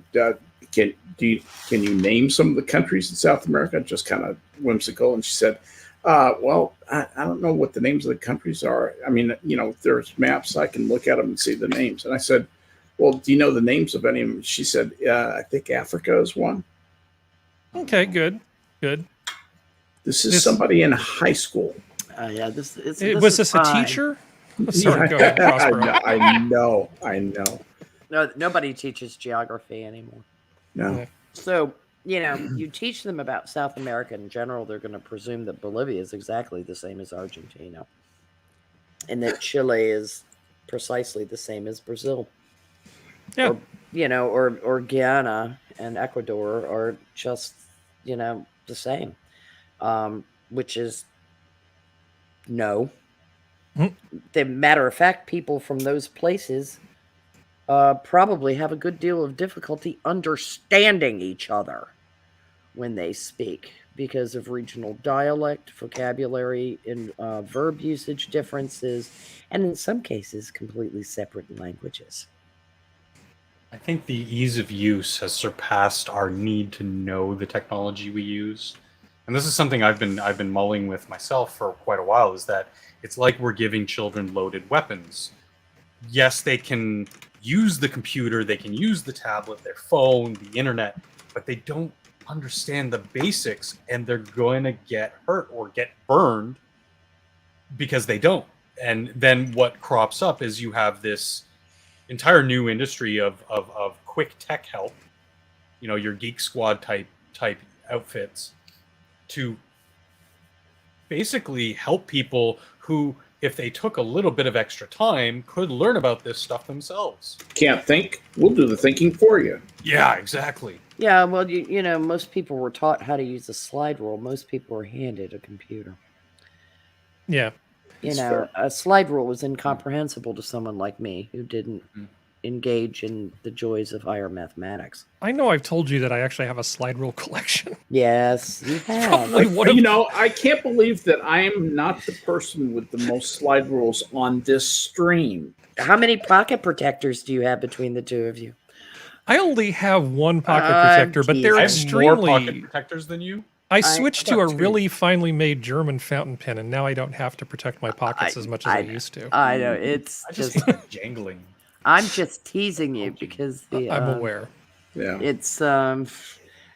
can you name some of the countries in South America?" Just kind of whimsical. And she said, "Well, I don't know what the names of the countries are. I mean, there's maps. I can look at them and see the names." And I said, "Well, do you know the names of any of them?" She said, "I think Africa is one." Okay, good. This is somebody in high school. Yeah, this was this a teacher? Sorry, go ahead, Prospero. I know. No, nobody teaches geography anymore. No. Yeah. So, you teach them about South America in general, they're going to presume that Bolivia is exactly the same as Argentina, and that Chile is precisely the same as Brazil. Yeah. Or Guyana and Ecuador are just, the same, which is no. The matter of fact, people from those places probably have a good deal of difficulty understanding each other when they speak because of regional dialect, vocabulary, and verb usage differences, and in some cases, completely separate languages. I think the ease of use has surpassed our need to know the technology we use. And this is something I've been mulling with myself for quite a while, is that it's like we're giving children loaded weapons. Yes, they can use the computer, they can use the tablet, their phone, the internet, but they don't understand the basics, and they're going to get hurt or get burned because they don't. And then what crops up is you have this entire new industry of quick tech help, your Geek Squad type outfits, to basically help people who, if they took a little bit of extra time, could learn about this stuff themselves. Can't think? We'll do the thinking for you. Yeah, exactly. Yeah, well, most people were taught how to use a slide rule. Most people were handed a computer. Yeah. A slide rule was incomprehensible to someone like me who didn't engage in the joys of higher mathematics. I know I've told you that I actually have a slide rule collection. Yes, you have. I can't believe that I am not the person with the most slide rules on this stream. How many pocket protectors do you have between the two of you? I only have one pocket protector, but they're I have extremely... more pocket protectors than you. I switched to a really finely made German fountain pen, and now I don't have to protect my pockets as much as I used to. I know, it's I just like jangling. I'm just teasing you because I'm aware. Yeah. It's what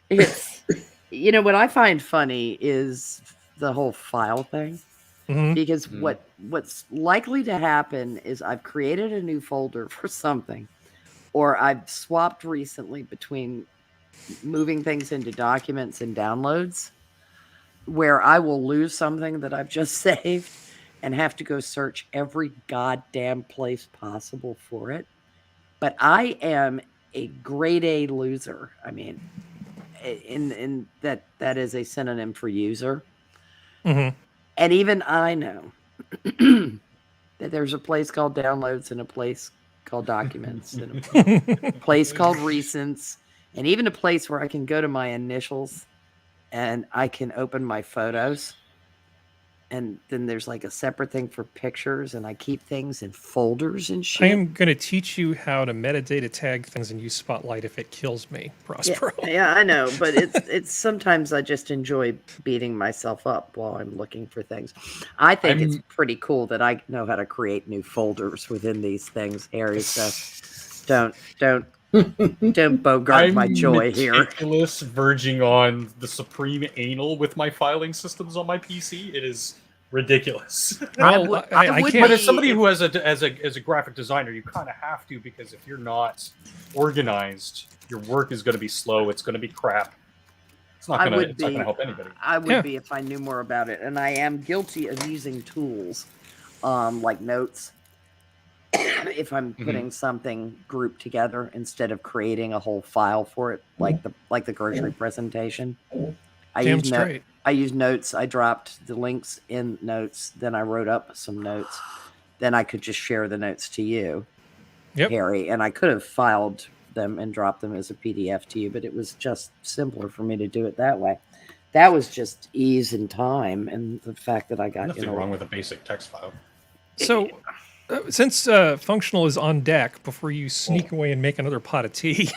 I find funny is the whole file thing. Because what's likely to happen is I've created a new folder for something, or I've swapped recently between moving things into documents and downloads, where I will lose something that I've just saved and have to go search every goddamn place possible for it. But I am a grade A loser. I mean, in that is a synonym for user. And even I know that there's a place called downloads and a place called documents and a place called recents, and even a place where I can go to my initials and I can open my photos. And then there's like a separate thing for pictures, and I keep things in folders and shit. I am going to teach you how to metadata tag things and use Spotlight if it kills me, Prospero. Yeah, I know, but it's sometimes I just enjoy beating myself up while I'm looking for things. I think it's pretty cool that I know how to create new folders within these things, Harry. So don't bogart my joy here. I'm meticulous, verging on the supreme anal with my filing systems on my PC. It is ridiculous. Well, I can't. But as somebody who as a graphic designer, you kind of have to, because if you're not organized, your work is going to be slow. It's going to be crap. It's not going to help anybody. I would be if I knew more about it, and I am guilty of using tools like notes. If I'm putting something grouped together instead of creating a whole file for it, like the grocery presentation, I Damn use straight. I use notes. I dropped the links in notes. Then I wrote up some notes. Then I could just share the notes to you, Yep. Harry, and I could have filed them and dropped them as a PDF to you, but it was just simpler for me to do it that way. That was just ease and time, and the fact that I got Nothing wrong with a basic text file. So, since Functional is on deck, before you sneak away and make another pot of tea,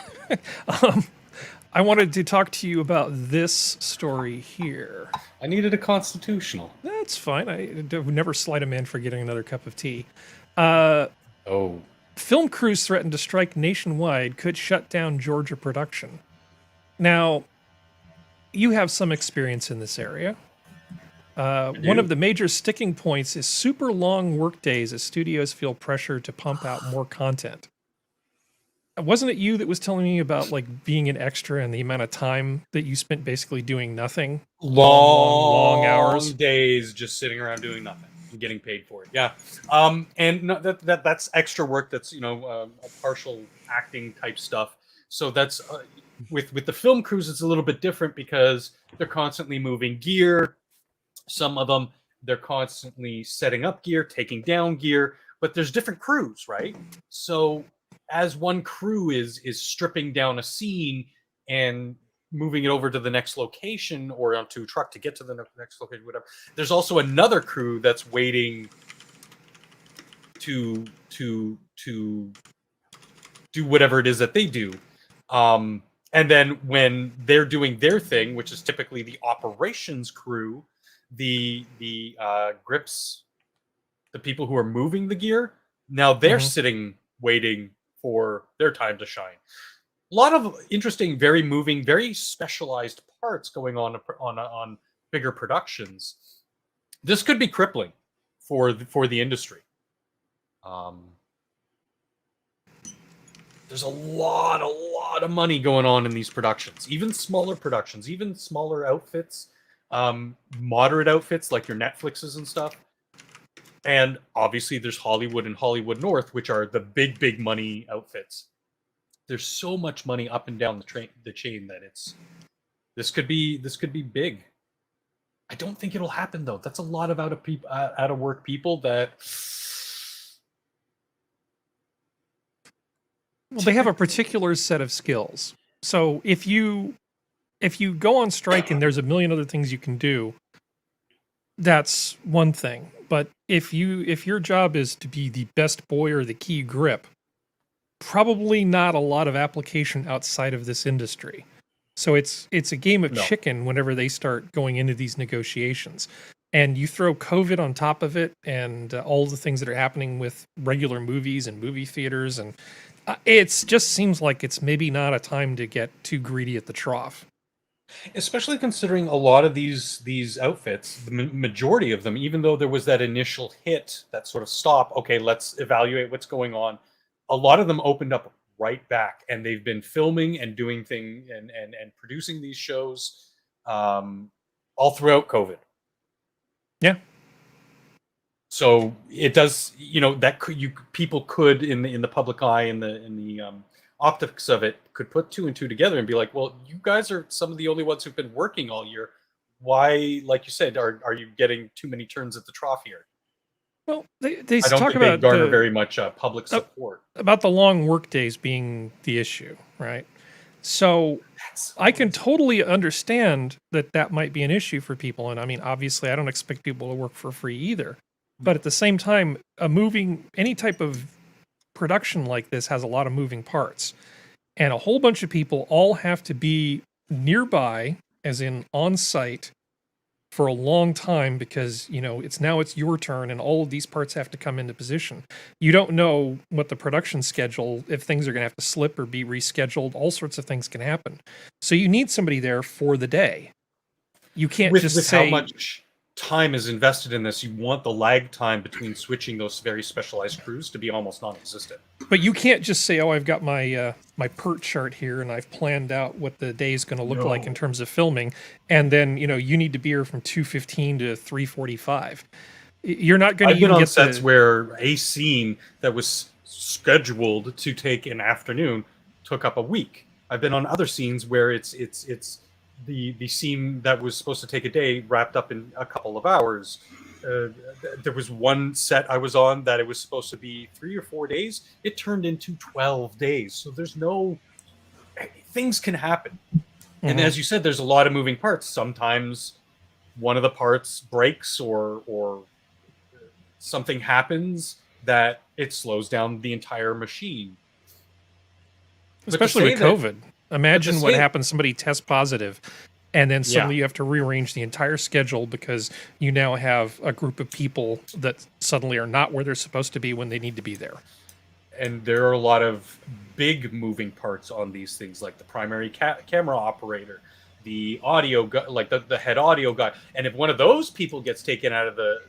I wanted to talk to you about this story here. I needed a constitutional. That's fine. I would never slight a man for getting another cup of tea. Film crews threatened to strike nationwide, could shut down Georgia production. Now, you have some experience in this area. One of the major sticking points is super long work days as studios feel pressure to pump out more content. Wasn't it you that was telling me about like being an extra and the amount of time that you spent basically doing nothing? Long hours. Days just sitting around doing nothing and getting paid for it. Yeah. And no, that's extra work. That's, a partial acting type stuff. So that's with the film crews, it's a little bit different because they're constantly moving gear. Some of them, they're constantly setting up gear, taking down gear, but there's different crews, right? So as one crew is stripping down a scene and moving it over to the next location or onto a truck to get to the next location, whatever, there's also another crew that's waiting to do whatever it is that they do. And then when they're doing their thing, which is typically the operations crew, the grips, the people who are moving the gear, now they're sitting waiting for their time to shine. A lot of interesting, very moving, very specialized parts going on bigger productions. This could be crippling for the industry. There's a lot of money going on in these productions, even smaller productions, even smaller outfits. Moderate outfits like your Netflixes and stuff, and obviously there's Hollywood and Hollywood North, which are the big money outfits. There's so much money up and down the chain that this could be big. I don't think it'll happen though. That's a lot of out of work people that. Well, they have a particular set of skills. So if you go on strike and there's a million other things you can do, that's one thing. But if your job is to be the best boy or the key grip, probably not a lot of application outside of this industry. So it's a game of chicken whenever they start going into these negotiations. And you throw COVID on top of it and all the things that are happening with regular movies and movie theaters. And it just seems like it's maybe not a time to get too greedy at the trough. Especially considering a lot of these outfits, the majority of them, even though there was that initial hit, that sort of stop, okay, let's evaluate what's going on, a lot of them opened up right back, and they've been filming and doing things and producing these shows all throughout COVID. Yeah. So it does, that people could in the public eye, in the optics of it, could put two and two together and be like, well, you guys are some of the only ones who've been working all year. Why, like you said, are you getting too many turns at the trough here? Well, they I don't talk think they about garner very much public support. About the long work days being the issue, right? So I can totally understand that might be an issue for people. And I mean, obviously, I don't expect people to work for free either. But at the same time, any type of production like this has a lot of moving parts. And a whole bunch of people all have to be nearby, as in on site, for a long time because, it's your turn and all of these parts have to come into position. You don't know what the production schedule, if things are going to have to slip or be rescheduled, all sorts of things can happen. So you need somebody there for the day. You can't just say how much time is invested in this. You want the lag time between switching those very specialized crews to be almost non-existent. But you can't just say, "Oh, I've got my my PERT chart here, and I've planned out what the day is going to look like in terms of filming." And then you need to be here from 2:15 to 3:45. You're not going to I've been even on get sets the, where a scene that was scheduled to take an afternoon took up a week. I've been on other scenes where it's the scene that was supposed to take a day wrapped up in a couple of hours. There was one set I was on that it was supposed to be 3 or 4 days. It turned into 12 days. So there's no things can happen. And as you said, there's a lot of moving parts. Sometimes one of the parts breaks or something happens that it slows down the entire machine. especially with COVID. Imagine what say- happens, somebody tests positive, and then suddenly you have to rearrange the entire schedule because you now have a group of people that suddenly are not where they're supposed to be when they need to be there. And there are a lot of big moving parts on these things, like the primary camera operator, the audio guy, like the head audio guy. And if one of those people gets taken out of the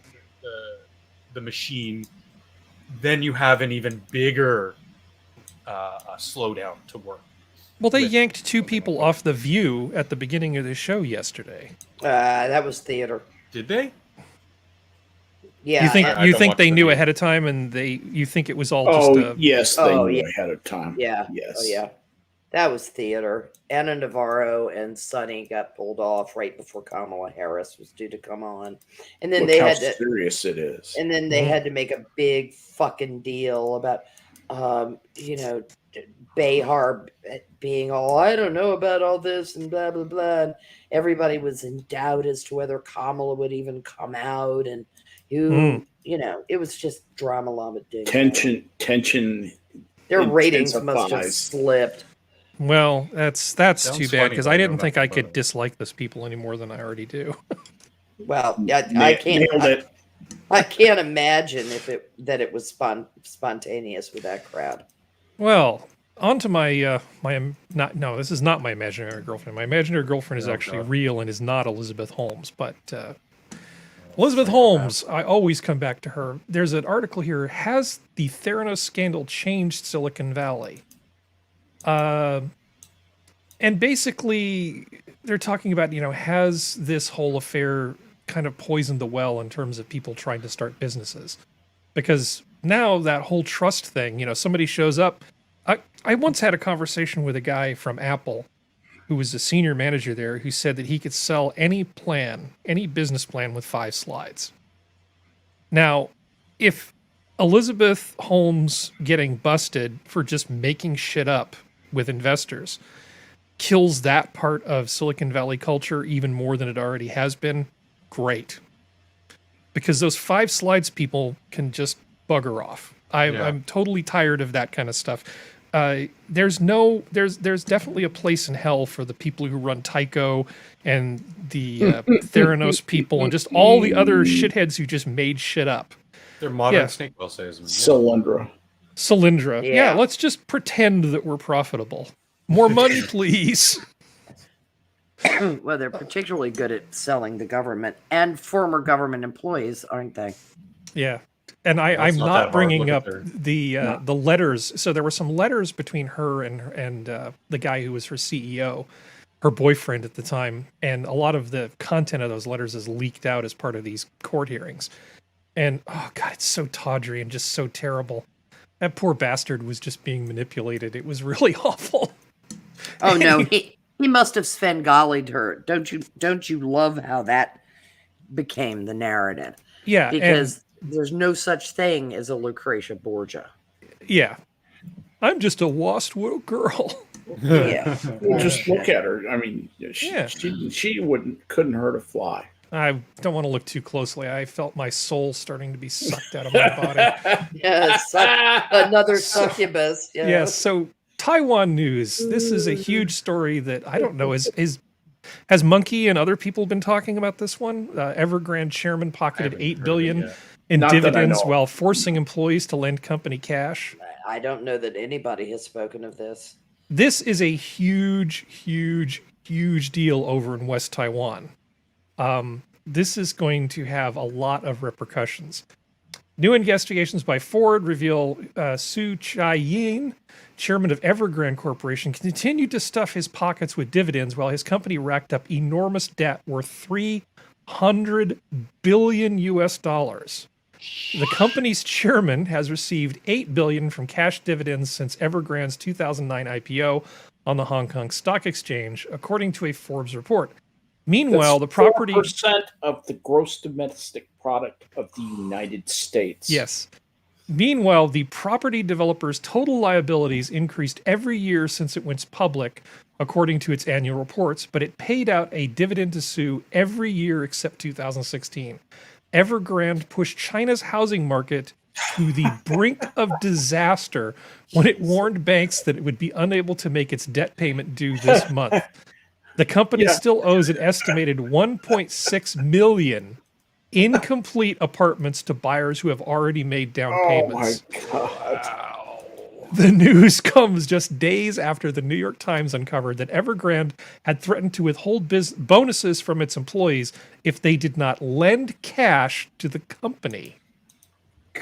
machine, then you have an even bigger slowdown to work. Well, they yanked 2 people off The View at the beginning of the show yesterday. That was theater. Did they? Yeah. You think I you don't think watch they The knew View. ahead of time, and you think it was all Oh, just yes, they Oh, knew yeah. ahead of time. Yeah. Yes. Oh, yeah. That was theater. Anna Navarro and Sonny got pulled off right before Kamala Harris was due to come on. And then Look they how had to serious it is. and then they had to make a big fucking deal about Behar being all, I don't know about all this and blah blah blah, and everybody was in doubt as to whether Kamala would even come out, and it was just drama llama ding. Tension. Their ratings must have intensifies. slipped. well, that's Sounds too bad funny because when I you didn't go think back I to could photos. dislike those people any more than I already do. Well, I can't. Nailed it. I can't imagine that it was spontaneous with that crowd. Well, on to my this is not my imaginary girlfriend. My imaginary girlfriend is actually God. real and is not Elizabeth Holmes, but Elizabeth Holmes, I always come back to her. There's an article here, has the Theranos scandal changed Silicon Valley? And basically they're talking about, has this whole affair kind of poisoned the well in terms of people trying to start businesses? Because now that whole trust thing, somebody shows up. I once had a conversation with a guy from Apple who was a senior manager there who said that he could sell any business plan with 5 slides. Now, if Elizabeth Holmes getting busted for just making shit up with investors kills that part of Silicon Valley culture even more than it already has been, great. Because those 5 slides people can just bugger off. I'm totally tired of that kind of stuff. There's definitely a place in hell for the people who run Tycho and the Theranos people and just all the other shitheads who just made shit up. They're modern Yeah. snake oil salesmen. Solyndra. Yeah, Yeah. let's just pretend that we're profitable. More money, please. Well, they're particularly good at selling the government and former government employees, aren't they? Yeah. And I'm That's not that not hard. bringing Look up at the letters. So there were some letters between her and the guy who was her CEO, her boyfriend at the time, and a lot of the content of those letters is leaked out as part of these court hearings. And oh god, it's so tawdry and just so terrible. That poor bastard was just being manipulated. It was really awful. Oh no, he must have Svengali'd her. Don't you love how that became the narrative? Yeah, Because there's no such thing as a Lucretia Borgia. yeah, I'm just a lost little girl. Yeah. Just look at her. I mean, she couldn't hurt a fly. I don't want to look too closely. I felt my soul starting to be sucked out of my body. Yes. Another succubus. Yeah. Yeah, so Taiwan news. This is a huge story that I don't know. Has Monkey and other people been talking about this one? Evergrande chairman pocketed $8 billion in Not that I dividends know. while forcing employees to lend company cash. I don't know that anybody has spoken of this. This is a huge, huge, huge deal over in West Taiwan. This is going to have a lot of repercussions. New investigations by Ford reveal Su Chai-yin, chairman of Evergrande Corporation, continued to stuff his pockets with dividends while his company racked up enormous debt worth $600 billion US dollars. The company's chairman has received $8 billion from cash dividends since Evergrande's 2009 IPO on the Hong Kong Stock Exchange, according to a Forbes report. Meanwhile, the property 4% of the gross domestic product of the United States. Yes. Meanwhile, the property developer's total liabilities increased every year since it went public, according to its annual reports, but it paid out a dividend to sue every year except 2016. Evergrande pushed China's housing market to the brink of disaster when it warned banks that it would be unable to make its debt payment due this month. The company still owes an estimated 1.6 million incomplete apartments to buyers who have already made down payments. Oh my God. The news comes just days after the New York Times uncovered that Evergrande had threatened to withhold bonuses from its employees if they did not lend cash to the company.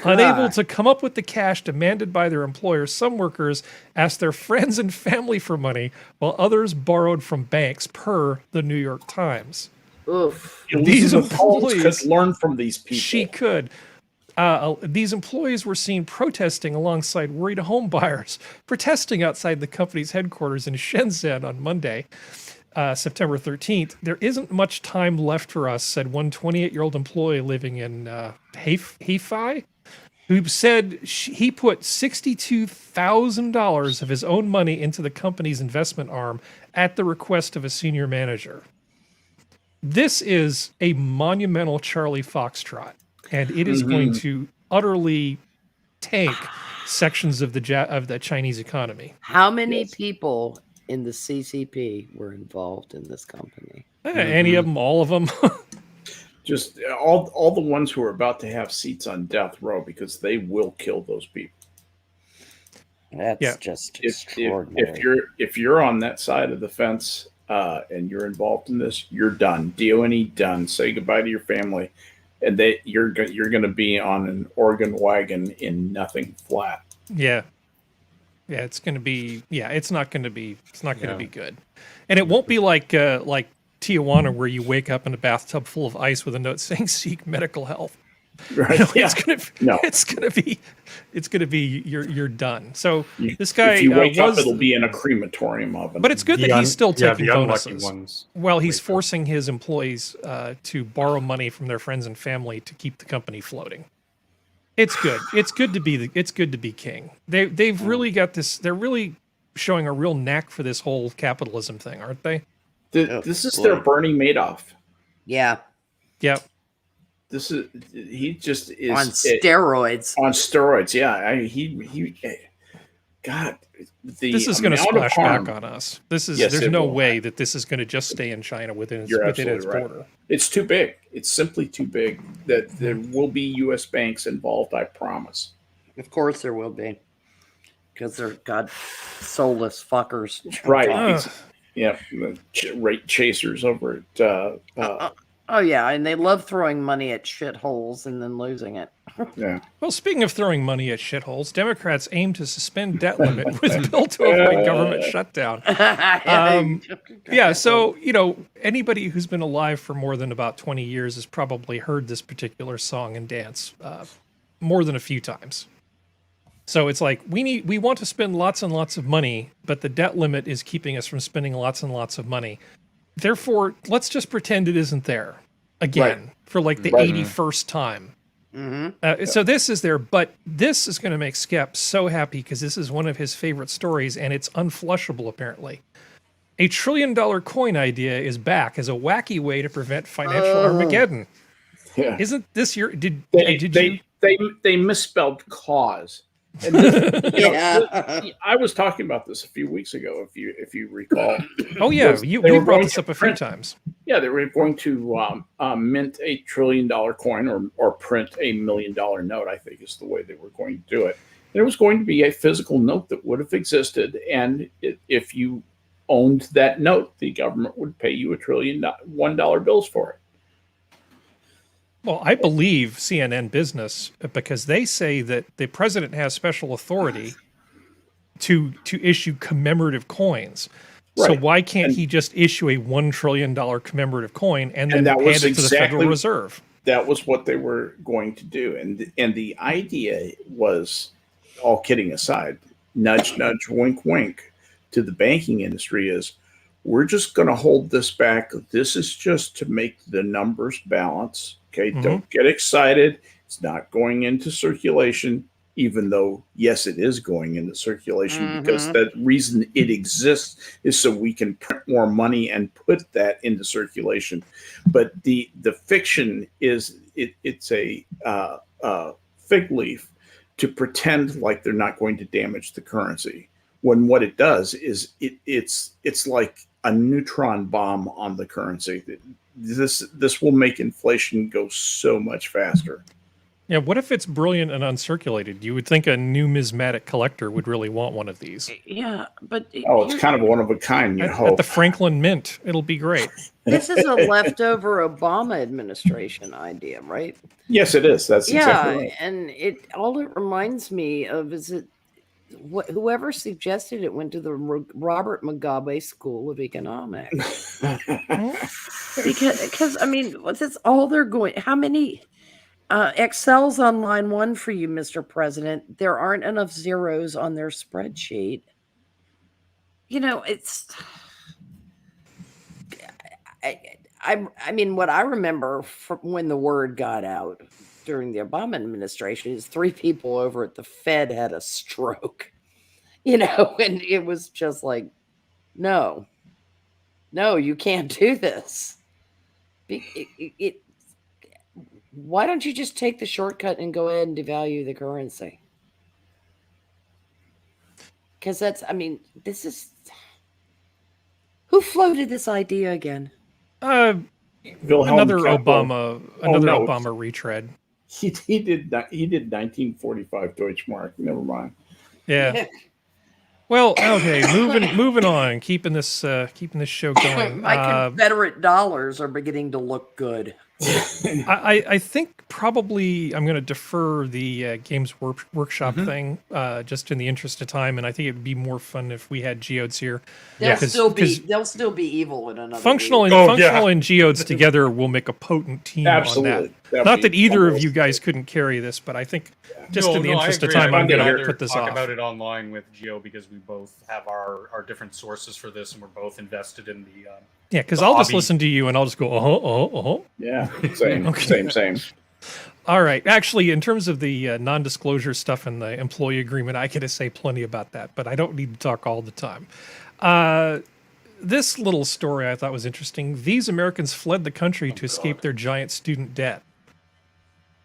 Unable to come up with the cash demanded by their employers, some workers asked their friends and family for money, while others borrowed from banks, per the New York Times. Oof. These Elizabeth Holmes employees, could learn from these people. she could. These employees were seen protesting alongside worried home buyers, protesting outside the company's headquarters in Shenzhen on Monday, September 13th. There isn't much time left for us, said one 28-year-old employee living in Hefei, who said he put $62,000 of his own money into the company's investment arm at the request of a senior manager. This is a monumental Charlie Foxtrot, and it is going to utterly tank sections of the Chinese economy. How many people in the CCP were involved in this company? Any of them, all of them. Just all the ones who are about to have seats on death row, because they will kill those people. That's just extraordinary. If you're on that side of the fence and you're involved in this, you're done. DONE done. Say goodbye to your family, and you're going to be on an organ wagon in nothing flat. Yeah, it's going to be. Yeah, it's not going to be. It's not going to be good, and it won't be like Tijuana, where you wake up in a bathtub full of ice with a note saying "Seek medical help." Right? It's gonna be. You're done. So this guy, if you wake up, it'll be in a crematorium oven. But it's good that he's still taking the unlucky bonuses. ones. Well, he's forcing his employees to borrow money from their friends and family to keep the company floating. It's good. It's good to be king. They've really got this. They're really showing a real knack for this whole capitalism thing, aren't they? This is their Bernie Madoff. Yeah. Yep. He just is On steroids. On steroids, yeah. He God, this is going to splash back on us. There's no way that this is going to just stay in China within its border. It's too big. It's simply too big. That there will be U.S. banks involved. I promise. Of course there will be, because they're soulless fuckers. Right. Yeah, rate chasers over at. Oh yeah, and they love throwing money at shitholes and then losing it. Yeah. Well, speaking of throwing money at shitholes, Democrats aim to suspend debt limit with bill to avoid government shutdown. Yeah, so anybody who's been alive for more than about 20 years has probably heard this particular song and dance more than a few times. So it's like we want to spend lots and lots of money, but the debt limit is keeping us from spending lots and lots of money. Therefore, let's just pretend it isn't there again for like the 81st time. Mm-hmm. So this is there, but this is going to make Skep so happy because this is one of his favorite stories, and it's unflushable apparently. A $1 trillion coin idea is back as a wacky way to prevent financial Armageddon. Yeah. Isn't this your? They misspelled cause. And I was talking about this a few weeks ago, if you recall. Oh yeah, you brought this up a few times. Yeah, they were going to mint a $1 trillion coin or print a $1 million note, I think is the way they were going to do it. And it was going to be a physical note that would have existed, and if you owned that note, the government would pay you $1 trillion $1 bills for it. Well, I believe CNN Business because they say that the president has special authority to issue commemorative coins. So Right. why can't And- he just issue a $1 trillion commemorative coin and then that hand was it to the Federal exactly- Reserve? That was what they were going to do, and the idea was, all kidding aside, nudge, nudge, wink, wink, to the banking industry is, we're just going to hold this back. This is just to make the numbers balance. Okay, don't get excited. It's not going into circulation, even though, yes, it is going into circulation because the reason it exists is so we can print more money and put that into circulation. But the fiction is it's a fig leaf to pretend like they're not going to damage the currency, when what it does is it's like a neutron bomb on the currency. This will make inflation go so much faster. Yeah, what if it's brilliant and uncirculated? You would think a numismatic collector would really want one of these. Yeah, but Oh, it's kind of one of a kind, you At hope. the Franklin Mint, it'll be great. this is a leftover Obama administration idea, right? Yes, it is. That's Yeah, exactly right. and all it reminds me of is whoever suggested it went to the Robert Mugabe School of Economics. because I mean, that's all they're going. How many Excel's on line 1 for you, Mr. President? There aren't enough zeros on their spreadsheet. You know, it's. I mean, what I remember from when the word got out during the Obama administration is 3 people over at the Fed had a stroke, you know, and it was just like, no, you can't do this. Why don't you just take the shortcut and go ahead and devalue the currency? Because that's, I mean, this is, who floated this idea again? Wilhelm Another Kepler. Obama retread. He did 1945 Deutschmark. Never mind. Yeah. Well, okay, moving on, keeping this show going. My Confederate dollars are beginning to look good. I think probably I'm going to defer the Games Workshop thing just in the interest of time, and I think it would be more fun if we had geodes here. They'll Yeah, still be evil in another Functional week. and geodes together will make a potent team Absolutely. on that. That'd Not be that either of fabulous. you guys couldn't carry this, but I think just in the I interest of agree. time, I'd I'm going rather to put this talk off. about it online with Geo because we both have our different sources for this, and we're both invested in the. Yeah, because the I'll just hobby. listen to you and I'll just go, Yeah, same, Okay. same. All right. Actually, in terms of the non-disclosure stuff in the employee agreement, I could say plenty about that, but I don't need to talk all the time. This little story I thought was interesting. These Americans fled the country to escape their giant student debt.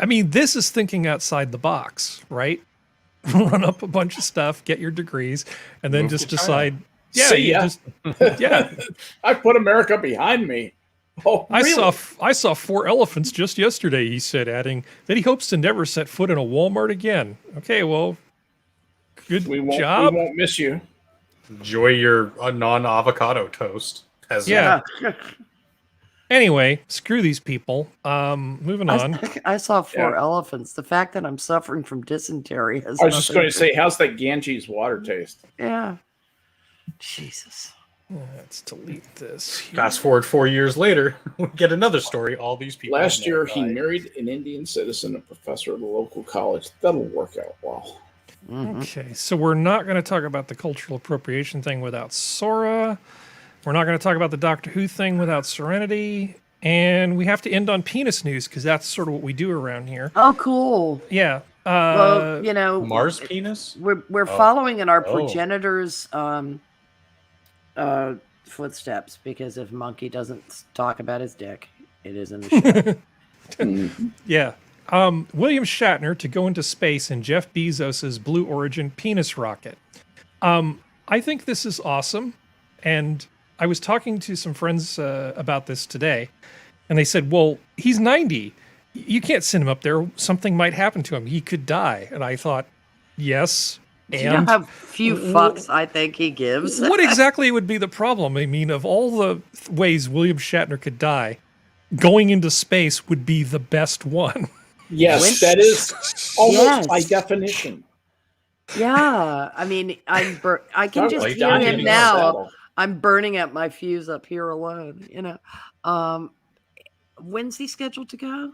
I mean, this is thinking outside the box, right? Run up a bunch of stuff, get your degrees, and then Move just to China. decide, yeah, See you ya. yeah. I put America behind me. Oh, really? I saw 4 elephants just yesterday, he said, adding that he hopes to never set foot in a Walmart again. Okay, well, good We job. won't miss you. Enjoy your non-avocado toast. Yeah. Anyway, screw these people. Moving on. I saw 4 elephants. The fact that I'm suffering from dysentery has I was just nothing going to say, how's that Ganges water taste? Yeah. Jesus. Let's delete this. here. Fast forward 4 years later, we get another story. All these people. Last year, he died. married an Indian citizen, a professor at a local college. That'll work out well. Okay, so we're not going to talk about the cultural appropriation thing without Sora. We're not going to talk about the Doctor Who thing without Serenity. And we have to end on penis news because that's sort of what we do around here. Oh, cool. Yeah. Well, you know, Mars penis. we're following in our progenitors' footsteps because if Monkey doesn't talk about his dick, it isn't a show. Yeah. William Shatner to go into space in Jeff Bezos's Blue Origin penis rocket. I think this is awesome. And I was talking to some friends about this today, and they said, well, he's 90. You can't send him up there. Something might happen to him. He could die. And I thought, yes. Do you know how few fucks I think he gives? What exactly would be the problem? I mean, of all the ways William Shatner could die, going into space would be the best one. Yes, that is almost by definition. Yeah, I mean, I can just Like hear dying him in a now. saddle. I'm burning out my fuse up here alone. When's he scheduled to go?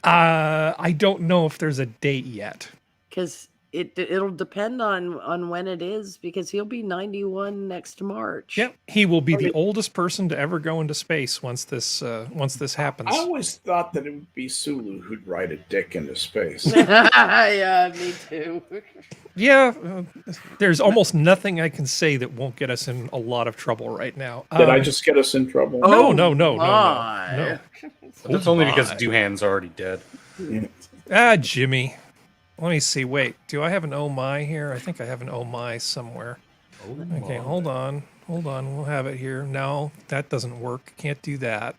I don't know if there's a date yet. Because it'll depend on when it is, because he'll be 91 next March. Yep, he will be the oldest person to ever go into space once this happens. I always thought that it would be Sulu who'd ride a dick into space. Yeah, me too. Yeah, there's almost nothing I can say that won't get us in a lot of trouble right now. Did I just get us in trouble? No. But that's only because Duhan's already dead. Jimmy. Let me see. Wait, do I have an oh my here? I think I have an oh my somewhere. Okay, hold on. We'll have it here. No, that doesn't work. Can't do that.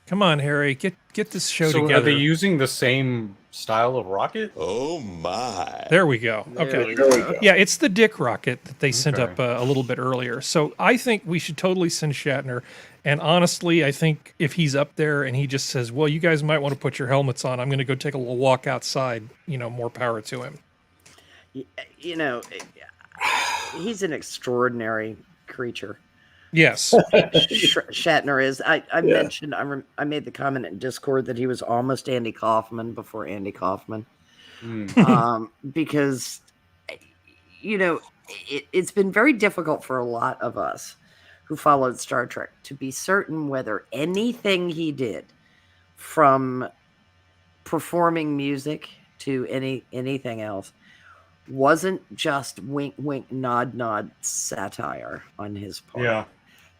Come on, Harry. Get this show So together. are they using the same style of rocket? Oh my. There we go. Okay. There we go. Yeah, it's the Dick rocket that they sent up a little bit earlier. So I think we should totally send Shatner. And honestly, I think if he's up there and he just says, well, you guys might want to put your helmets on. I'm going to go take a little walk outside. More power to him. He's an extraordinary creature. Yes. Shatner is. I mentioned, I made the comment in Discord that he was almost Andy Kaufman before Andy Kaufman. Because, it's been very difficult for a lot of us who followed Star Trek to be certain whether anything he did, from performing music to anything else, wasn't just wink, wink, nod, nod satire on his part. Yeah.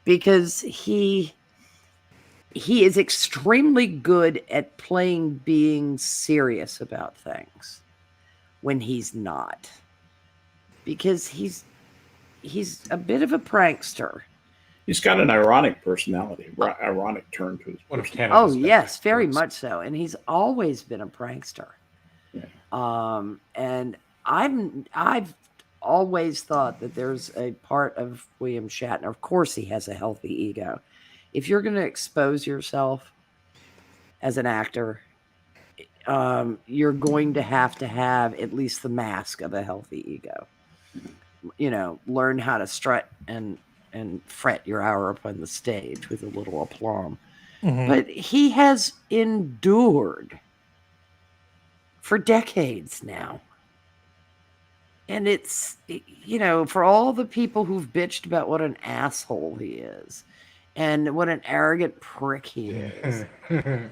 Because he is extremely good at playing being serious about things when he's not. Because he's a bit of a prankster. He's got an ironic personality, ironic turn to his One of personality. Canada's Oh, yes, best very actors. much so. And he's always been a prankster. Yeah. And I've always thought that there's a part of William Shatner. Of course, he has a healthy ego. If you're going to expose yourself as an actor, you're going to have at least the mask of a healthy ego. Learn how to strut and fret your hour upon the stage with a little aplomb. Mhm. But he has endured for decades now. And it's, for all the people who've bitched about what an asshole he is and what an arrogant prick he is, a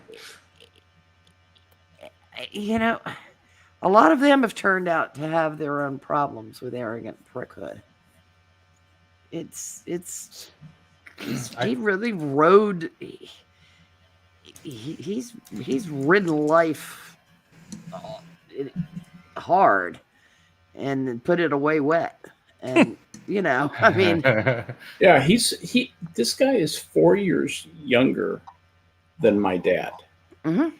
lot of them have turned out to have their own problems with arrogant prickhood. He really rode. He's ridden life hard and put it away wet. And Yeah, this guy is 4 years younger than my dad. Mm-hmm.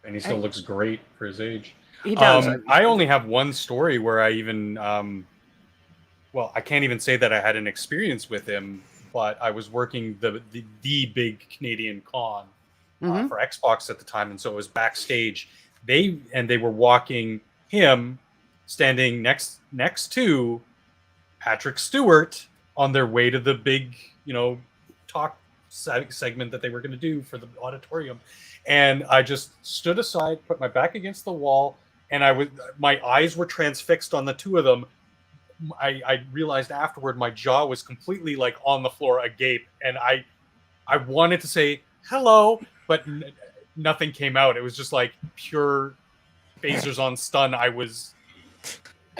And he still looks great for his age. He does. I only have one story where I even, I can't even say that I had an experience with him, but I was working the big Canadian con for Xbox at the time, and so it was backstage. They were walking him standing next to Patrick Stewart on their way to the big, talk segment that they were going to do for the auditorium. And I just stood aside, put my back against the wall, and my eyes were transfixed on the two of them. I realized afterward my jaw was completely on the floor agape, and I wanted to say hello, but nothing came out. It was just pure phasers on stun. I was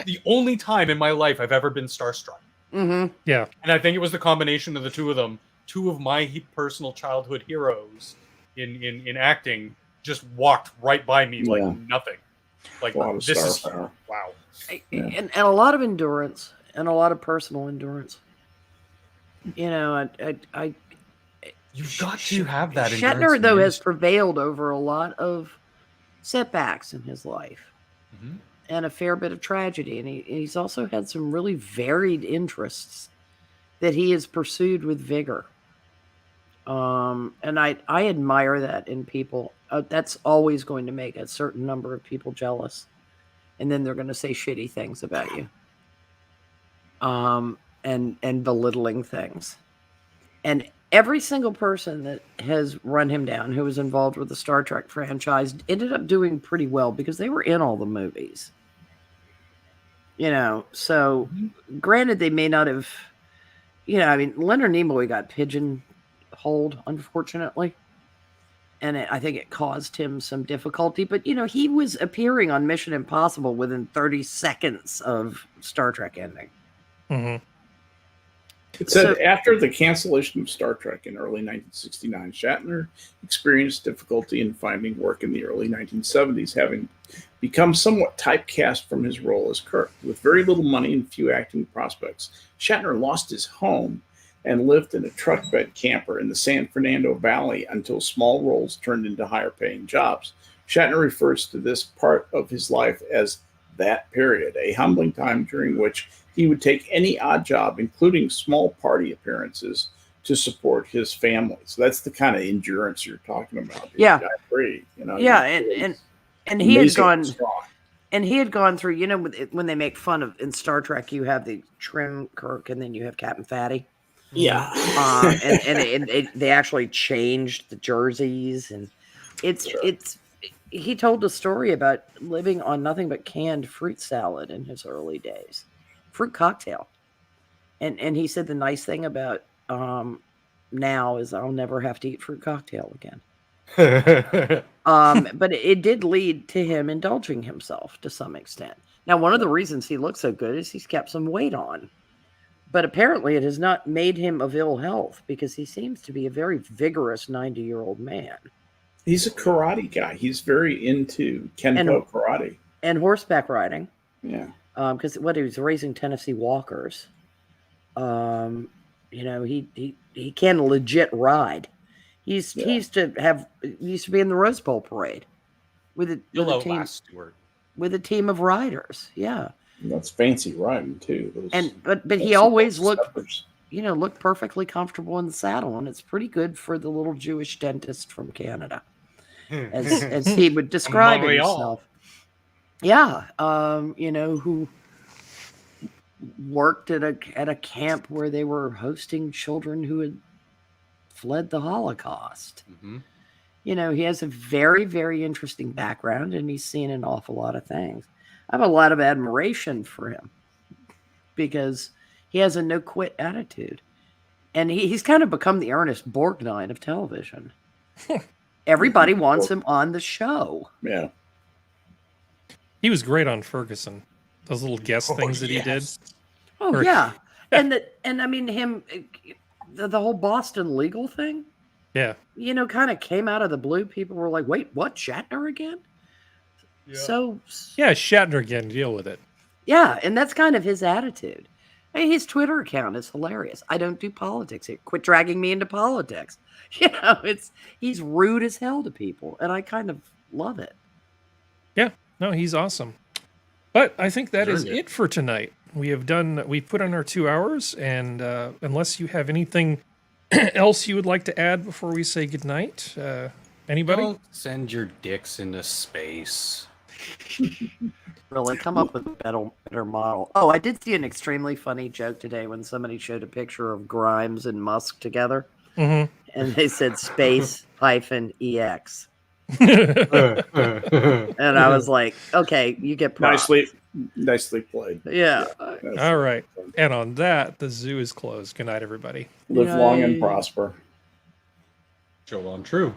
the only time in my life I've ever been starstruck. Mm-hmm. Yeah. And I think it was the combination of the two of them. Two of my personal childhood heroes in acting just walked right by me like nothing. This is power. wow. And a lot of endurance and a lot of personal endurance. I You've got to have that. Shatner, though, has prevailed over a lot of setbacks in his life and a fair bit of tragedy. And he's also had some really varied interests that he has pursued with vigor. And I admire that in people. That's always going to make a certain number of people jealous. And then they're going to say shitty things about you. and belittling things. And every single person that has run him down who was involved with the Star Trek franchise ended up doing pretty well because they were in all the movies. So granted, they may not have, I mean, Leonard Nimoy got pigeonholed, unfortunately. And I think it caused him some difficulty. But, he was appearing on Mission Impossible within 30 seconds of Star Trek ending. Mm-hmm. It said after the cancellation of Star Trek in early 1969, Shatner experienced difficulty in finding work in the early 1970s, having become somewhat typecast from his role as Kirk. With very little money and few acting prospects, Shatner lost his home and lived in a truck bed camper in the San Fernando Valley until small roles turned into higher paying jobs. Shatner refers to this part of his life as that period, a humbling time during which he would take any odd job, including small party appearances, to support his family. So that's the kind of endurance you're talking about. Yeah. I agree. Yeah, and he had gone strong. And he had gone through, when they make fun of in Star Trek, you have the trim Kirk and then you have Captain Fatty. Yeah. and they actually changed the jerseys, and he told a story about living on nothing but canned fruit salad in his early days, fruit cocktail. And he said the nice thing about now is I'll never have to eat fruit cocktail again. But it did lead to him indulging himself to some extent. Now, one of the reasons he looks so good is he's kept some weight on. But apparently it has not made him of ill health because he seems to be a very vigorous 90-year-old man. He's a karate guy. He's very into Kenpo karate. And horseback riding. Yeah. Because he was raising Tennessee Walkers. He can legit ride. He used to be in the Rose Bowl parade with a team of riders. Yeah. That's fancy riding too. But he always looked perfectly comfortable in the saddle, and it's pretty good for the little Jewish dentist from Canada, as he would describe himself. Yeah, who worked at a camp where they were hosting children who had fled the Holocaust. Mm-hmm. He has a very, very interesting background, and he's seen an awful lot of things. I have a lot of admiration for him because he has a no-quit attitude. And he's kind of become the Ernest Borgnine of television. Everybody wants him on the show. Yeah. He was great on Ferguson. Those little guest things that he did. Oh, yeah. And I mean, him, the whole Boston legal thing. Yeah. Kind of came out of the blue. People were like, wait, what? Shatner again? Yeah. So Shatner again, deal with it. Yeah, and that's kind of his attitude. I mean, his Twitter account is hilarious. I don't do politics here. Quit dragging me into politics. He's rude as hell to people, and I kind of love it. Yeah, no, he's awesome. But I think that is it for tonight. We've put on our 2 hours, and unless you have anything else you would like to add before we say goodnight, anybody? Don't send your dicks into space. Really, come up with a better model. Oh, I did see an extremely funny joke today when somebody showed a picture of Grimes and Musk together, and they said space -EX. And I was like, okay, you get props. Nicely played. Yeah. All right. And on that, the zoo is closed. Good night, everybody. Live long and prosper. Chill on true.